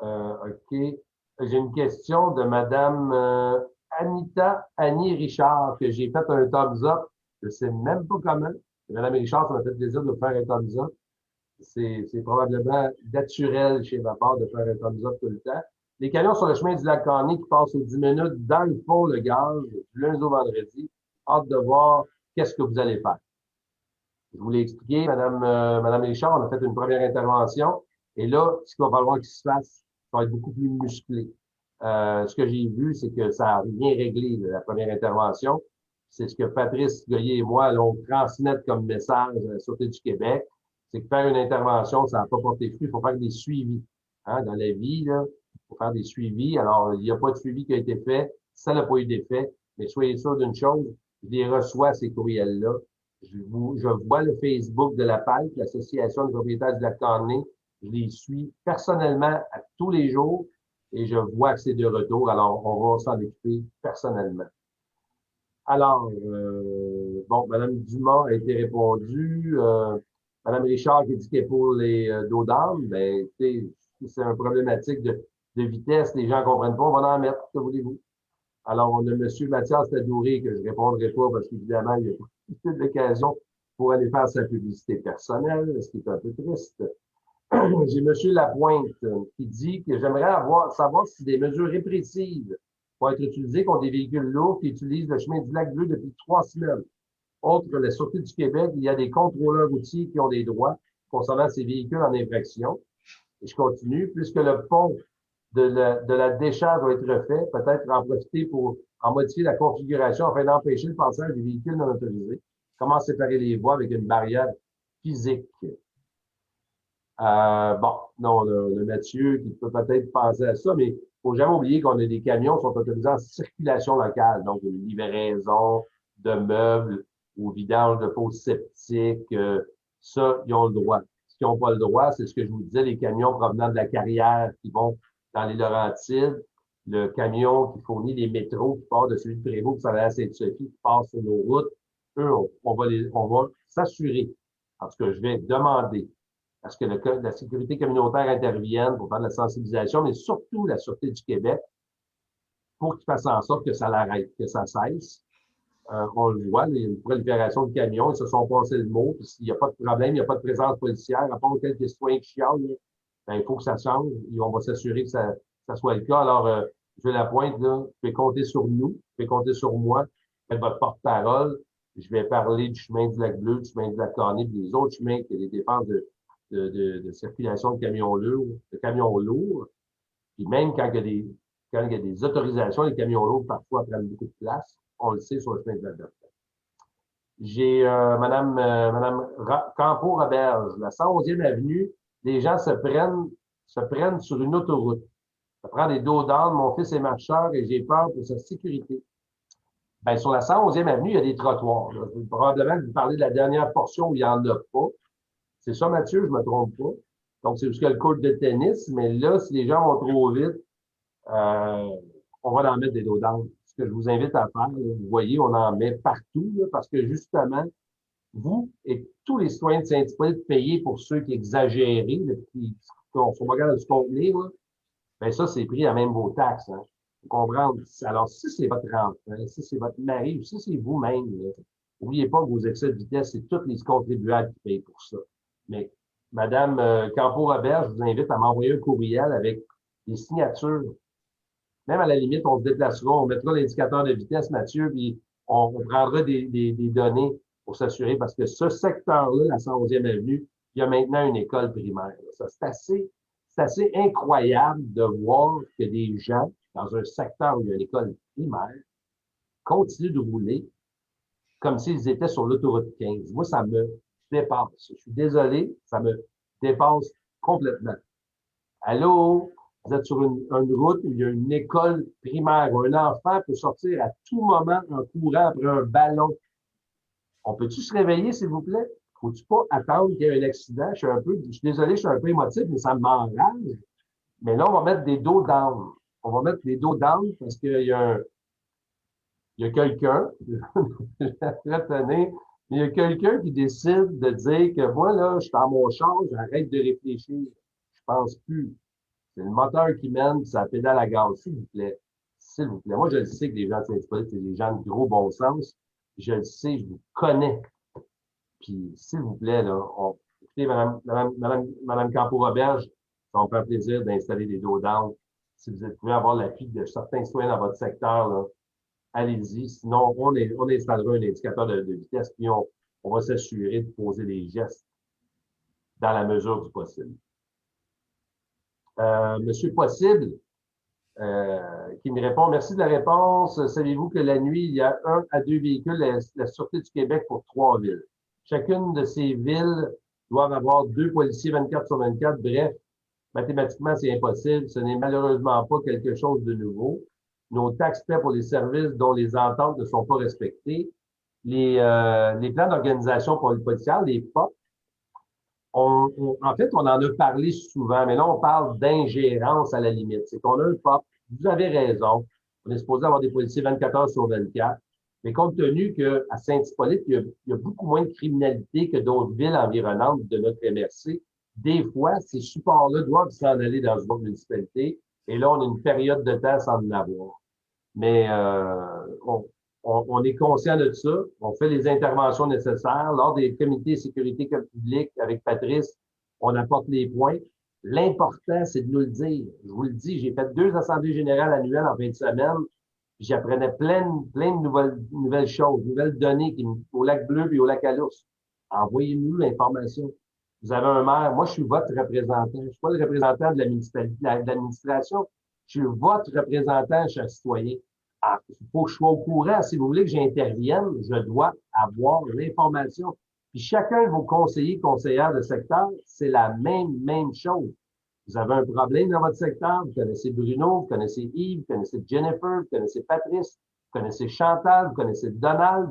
OK. J'ai une question de Mme Annie Richard, que j'ai fait un thumbs up. Je ne sais même pas comment. Mme Richard, ça m'a fait plaisir de faire un thumbs up. C'est probablement naturel chez ma part de faire un thumbs up tout le temps. Les camions sur le chemin du lac Conné qui passent aux 10 minutes dans le fond, le gaz, du lundi au vendredi. Hâte de voir qu'est-ce que vous allez faire. Je vous l'ai expliqué, Madame Richard, on a fait une première intervention. Et là, ce qu'il va falloir qu'il se fasse, ça va être beaucoup plus musclé. Ce que j'ai vu, c'est que ça n'a rien réglé, la première intervention. C'est ce que Patrice Goyer et moi allons transmettre comme message à la Sûreté du Québec. C'est que faire une intervention, ça n'a pas porté fruit. Il faut faire des suivis. Hein, dans la vie, là, il faut faire des suivis. Alors, il n'y a pas de suivi qui a été fait. Ça n'a pas eu d'effet. Mais soyez sûr d'une chose, je les reçois, ces courriels-là. Je vois le Facebook de la PALC, l'Association des propriétaires du lac Conné. Je les suis personnellement à tous les jours et je vois que c'est de retour. Alors, on va s'en occuper personnellement. Alors, bon, Mme Dumas a été répondue. Mme Richard qui dit qu'elle est pour les dos d'âme. Ben, c'est une problématique de vitesse. Les gens ne comprennent pas. On va en mettre. Que voulez-vous? Alors, on a M. Mathias Tadouré que je ne répondrai pas parce qu'évidemment, il n'y a pas d'occasion pour aller faire sa publicité personnelle, ce qui est un peu triste. J'ai M. Lapointe qui dit que j'aimerais savoir si des mesures répressives vont être utilisées contre des véhicules lourds qui utilisent le chemin du Lac Bleu depuis 3 semaines. Autre, la Sûreté du Québec, il y a des contrôleurs routiers qui ont des droits concernant ces véhicules en infraction. Et je continue, puisque le pont de la décharge va être refait, peut-être en profiter pour en modifier la configuration afin d'empêcher le passage des véhicules non autorisés. Comment séparer les voies avec une barrière physique? Bon, non, le Mathieu qui peut peut-être penser à ça, mais il faut jamais oublier qu'on a des camions qui sont autorisés en circulation locale, donc une livraison de meubles ou vidange de fosses septiques, ça, ils ont le droit. Ce qu'ils n'ont pas le droit, c'est ce que je vous disais, les camions provenant de la carrière qui vont dans les Laurentides, le camion qui fournit les métros qui part de celui de Prévost qui s'en va à Sainte-Sophie, qui passe sur nos routes, eux, on va s'assurer. En tout cas, je vais demander à ce que la sécurité communautaire intervienne pour faire de la sensibilisation, mais surtout la Sûreté du Québec, pour qu'ils fassent en sorte que ça l'arrête, que ça cesse. On le voit, il y a une prolifération de camions, ils se sont passés le mot, puis s'il n'y a pas de problème, il n'y a pas de présence policière, à part quelques citoyens qui chialent, ben, il faut que ça change, et on va s'assurer que ça soit le cas. Alors, je vais la pointe, là, vous pouvez compter sur nous, vous pouvez compter sur moi, faites votre porte-parole, je vais parler du chemin du Lac Bleu, du chemin du Lac Conné, puis des autres chemins qui ont des dépenses de circulation de camions lourds, puis même quand il y a des autorisations, les camions lourds parfois prennent beaucoup de place, on le sait sur le chemin de la Bleu. J'ai Madame Campo-Roberge, la 111e avenue, les gens se prennent sur une autoroute. Ça prend des dos d'âne, mon fils est marcheur et j'ai peur pour sa sécurité. Ben, sur la 111e avenue, il y a des trottoirs. Là. Probablement que vous parlez de la dernière portion où il n'y en a pas. C'est ça, Mathieu, je me trompe pas. Donc, c'est jusqu'à le court de tennis, mais là, si les gens vont trop vite, on va en mettre des dos d'âne. Ce que je vous invite à faire, là, vous voyez, on en met partout, là, parce que justement, vous et tous les citoyens de Saint-Hippolyte payés pour ceux qui exagèrent, qui sont pas capables de se contenir, là, ben ça, c'est pris à même vos taxes. Hein. Vous comprenez? Alors, si c'est votre enfant, si c'est votre mari, ou si c'est vous-même, n'oubliez pas que vos excès de vitesse, c'est tous les contribuables qui payent pour ça. Mais, Madame Campo-Robert, je vous invite à m'envoyer un courriel avec des signatures. Même à la limite, on se déplacera, on mettra l'indicateur de vitesse, Mathieu, puis on prendra des données pour s'assurer, parce que ce secteur-là, la 111e avenue, il y a maintenant une école primaire. Ça, c'est assez incroyable de voir que des gens, dans un secteur où il y a une école primaire, continuent de rouler comme s'ils étaient sur l'autoroute 15. Moi, ça me dépasse. Je suis désolé, ça me dépasse complètement. Allô? Vous êtes sur une route où il y a une école primaire où un enfant peut sortir à tout moment en courant après un ballon. On peut-tu se réveiller, s'il vous plaît? Faut-tu pas attendre qu'il y ait un accident? Je suis désolé, je suis un peu émotif, mais ça m'enrage. Mais là, on va mettre des dos down. On va mettre des dos down parce qu'il y a quelqu'un, je suis très étonné, il y a quelqu'un qui décide de dire que moi, là, je suis dans mon char, j'arrête de réfléchir. Je pense plus. C'est le moteur qui mène, ça pédale à gaz, s'il vous plaît. S'il vous plaît. Moi, je le sais que les gens de Saint-Hippolyte, c'est des gens de gros bon sens. Je le sais, je vous connais. Puis, s'il vous plaît, là, écoutez, Madame Campo-Roberge, ça va me faire plaisir d'installer des dos down. Si vous pouvez avoir l'appui de certains citoyens dans votre secteur, là, allez-y. Sinon, on installera un indicateur de vitesse, puis on va s'assurer de poser les gestes dans la mesure du possible. Monsieur Possible, qui me répond, merci de la réponse. Savez-vous que la nuit, il y a 1 à 2 véhicules la Sûreté du Québec pour 3 villes. Chacune de ces villes doivent avoir 2 policiers 24 sur 24. Bref, mathématiquement, c'est impossible. Ce n'est malheureusement pas quelque chose de nouveau. Nos taxes paient pour les services dont les ententes ne sont pas respectées. Les plans d'organisation policière, les POP, en fait, on en a parlé souvent, mais là, on parle d'ingérence à la limite. C'est qu'on a un POP. Vous avez raison. On est supposé avoir des policiers 24 heures sur 24. Mais compte tenu qu'à Saint-Hippolyte, il y a beaucoup moins de criminalité que d'autres villes environnantes de notre MRC, des fois, ces supports-là doivent s'en aller dans une autre municipalité. Et là, on a une période de temps sans en avoir. Mais on est conscient de ça. On fait les interventions nécessaires. Lors des comités de sécurité publique avec Patrice, on apporte les points. L'important, c'est de nous le dire. Je vous le dis, j'ai fait 2 assemblées générales annuelles en fin de semaine. J'apprenais plein de nouvelles choses, nouvelles données au Lac-Bleu et au Lac-Alous. Envoyez-nous l'information. Vous avez un maire. Moi, je suis votre représentant. Je suis pas le représentant de la municipalité, de l'administration. Je suis votre représentant, cher citoyen. Il faut que je sois au courant. Si vous voulez que j'intervienne, je dois avoir l'information. Puis chacun de vos conseillers, conseillères de secteur, c'est la même chose. Vous avez un problème dans votre secteur, vous connaissez Bruno, vous connaissez Yves, vous connaissez Jennifer, vous connaissez Patrice, vous connaissez Chantal, vous connaissez Donald.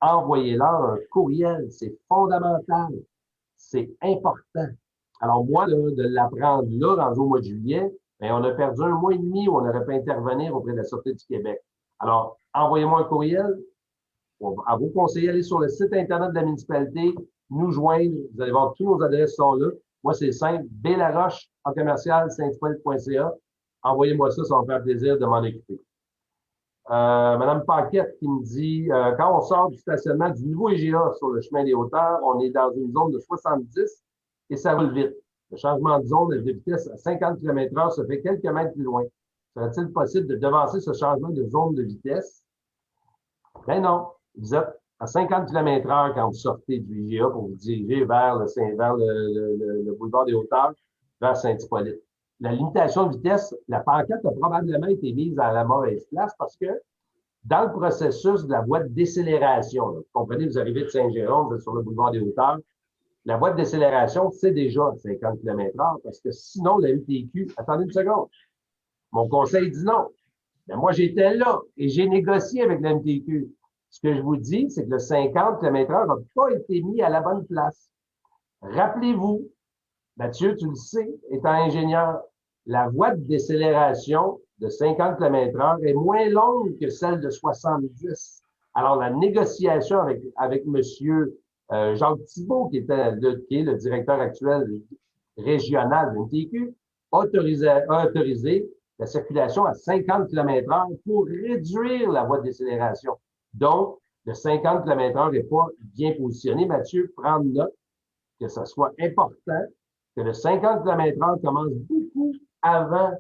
Envoyez-leur un courriel. C'est fondamental. C'est important. Alors moi, là, de l'apprendre là, dans au mois de juillet, bien, on a perdu 1 mois et demi où on aurait pu intervenir auprès de la Sûreté du Québec. Alors, envoyez-moi un courriel. À vos conseillers, allez sur le site Internet de la municipalité, nous joindre. Vous allez voir, tous nos adresses sont là. Moi, c'est simple. Blaroche, en commercial, saint-hippolyte.ca. Envoyez-moi ça va me faire plaisir de m'en occuper. Madame Paquette qui me dit, quand on sort du stationnement du nouveau IGA sur le chemin des hauteurs, on est dans une zone de 70 et ça roule vite. Le changement de zone de vitesse à 50 km/h se fait quelques mètres plus loin. Serait-il possible de devancer ce changement de zone de vitesse? Ben non. Vous êtes à 50 km/h quand vous sortez du IGA pour vous diriger vers le boulevard des Hauteurs, vers Saint-Hippolyte. La limitation de vitesse, la pancarte a probablement été mise à la mauvaise place parce que dans le processus de la voie de décélération, là, vous comprenez, vous arrivez de Saint-Jérôme, vous êtes sur le boulevard des Hauteurs, la voie de décélération, c'est déjà 50 km/h parce que sinon, la MTQ, attendez une seconde, mon conseil dit non. Mais moi, j'étais là et j'ai négocié avec la MTQ. Ce que je vous dis, c'est que le 50 km/h n'a pas été mis à la bonne place. Rappelez-vous, Mathieu, tu le sais, étant ingénieur, la voie de décélération de 50 km/h est moins longue que celle de 70. Alors, la négociation avec monsieur Jacques Thibault, qui est le directeur actuel régional de MTQ, a autorisé la circulation à 50 km/h pour réduire la voie de décélération. Donc, le 50 km/h n'est pas bien positionné. Mathieu, prendre note que ce soit important que le 50 km/h commence beaucoup avant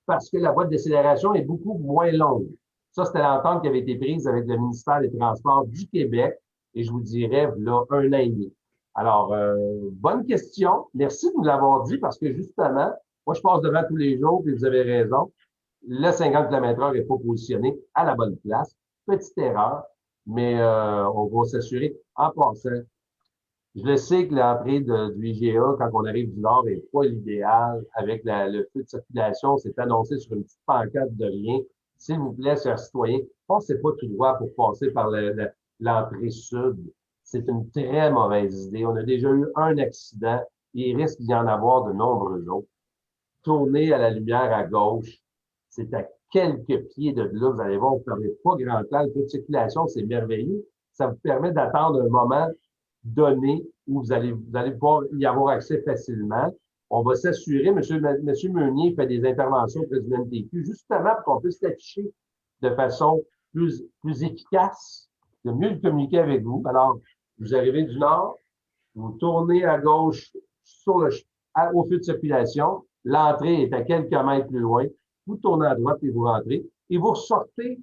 parce que la voie de décélération est beaucoup moins longue. Ça, c'était l'entente qui avait été prise avec le ministère des Transports du Québec et je vous dirais, là, 1 an et demi. Alors, bonne question. Merci de nous l'avoir dit parce que justement, moi, je passe devant tous les jours et vous avez raison. Le 50 km/h n'est pas positionné à la bonne place. Petite erreur, mais on va s'assurer. En passant, je le sais que l'entrée du IGA, quand on arrive du Nord, n'est pas l'idéal avec le feu de circulation. C'est annoncé sur une petite pancarte de rien. S'il vous plaît, chers citoyens, passez pas tout droit pour passer par l'entrée sud. C'est une très mauvaise idée. On a déjà eu un accident et il risque d'y en avoir de nombreux autres. Tournez à la lumière à gauche. C'est à quelques pieds de là. Vous allez voir, vous ne perdez pas grand temps. Le feu de circulation, c'est merveilleux. Ça vous permet d'attendre un moment donné où vous allez pouvoir y avoir accès facilement. On va s'assurer, Monsieur Meunier fait des interventions auprès du MTQ, justement pour qu'on puisse l'afficher de façon plus efficace, de mieux le communiquer avec vous. Alors, vous arrivez du nord, vous tournez à gauche au feu de circulation, l'entrée est à quelques mètres plus loin, vous tournez à droite et vous rentrez, et vous ressortez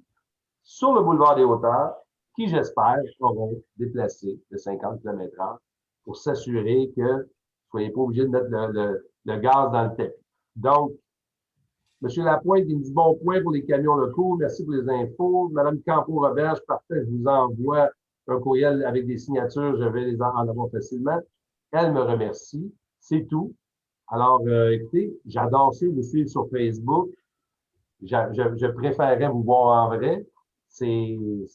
sur le boulevard des Hauteurs, qui, j'espère, auront déplacé de 50 km/h pour s'assurer que vous ne soyez pas obligé de mettre le gaz dans le tapis. Donc, M. Lapointe, il me dit bon point pour les camions locaux. Merci pour les infos. Mme Campo-Roberge, parfait, je vous envoie un courriel avec des signatures. Je vais les en avoir facilement. Elle me remercie. C'est tout. Alors, écoutez, j'adore ça, vous suivre sur Facebook. Je préférerais vous voir en vrai. Nous,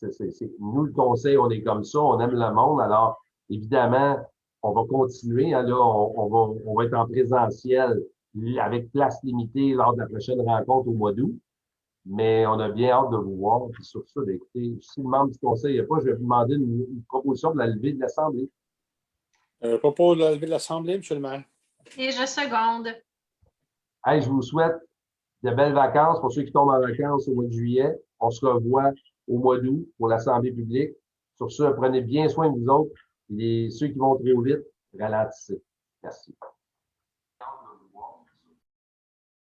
le conseil, on est comme ça, on aime le monde. Alors, évidemment, on va continuer. Hein, là, on va être en présentiel avec place limitée lors de la prochaine rencontre au mois d'août. Mais on a bien hâte de vous voir. Puis sur ça, bien, écoutez, si le membre du conseil n'est pas, je vais vous demander une proposition de la levée de l'Assemblée. Propos de la levée de l'Assemblée, M. le maire. Et je seconde. Hey, je vous souhaite de belles vacances pour ceux qui tombent en vacances au mois de juillet. On se revoit au mois d'août pour l'Assemblée publique. Sur ce, prenez bien soin de vous autres. Et ceux qui vont trop vite, ralentissez. Merci.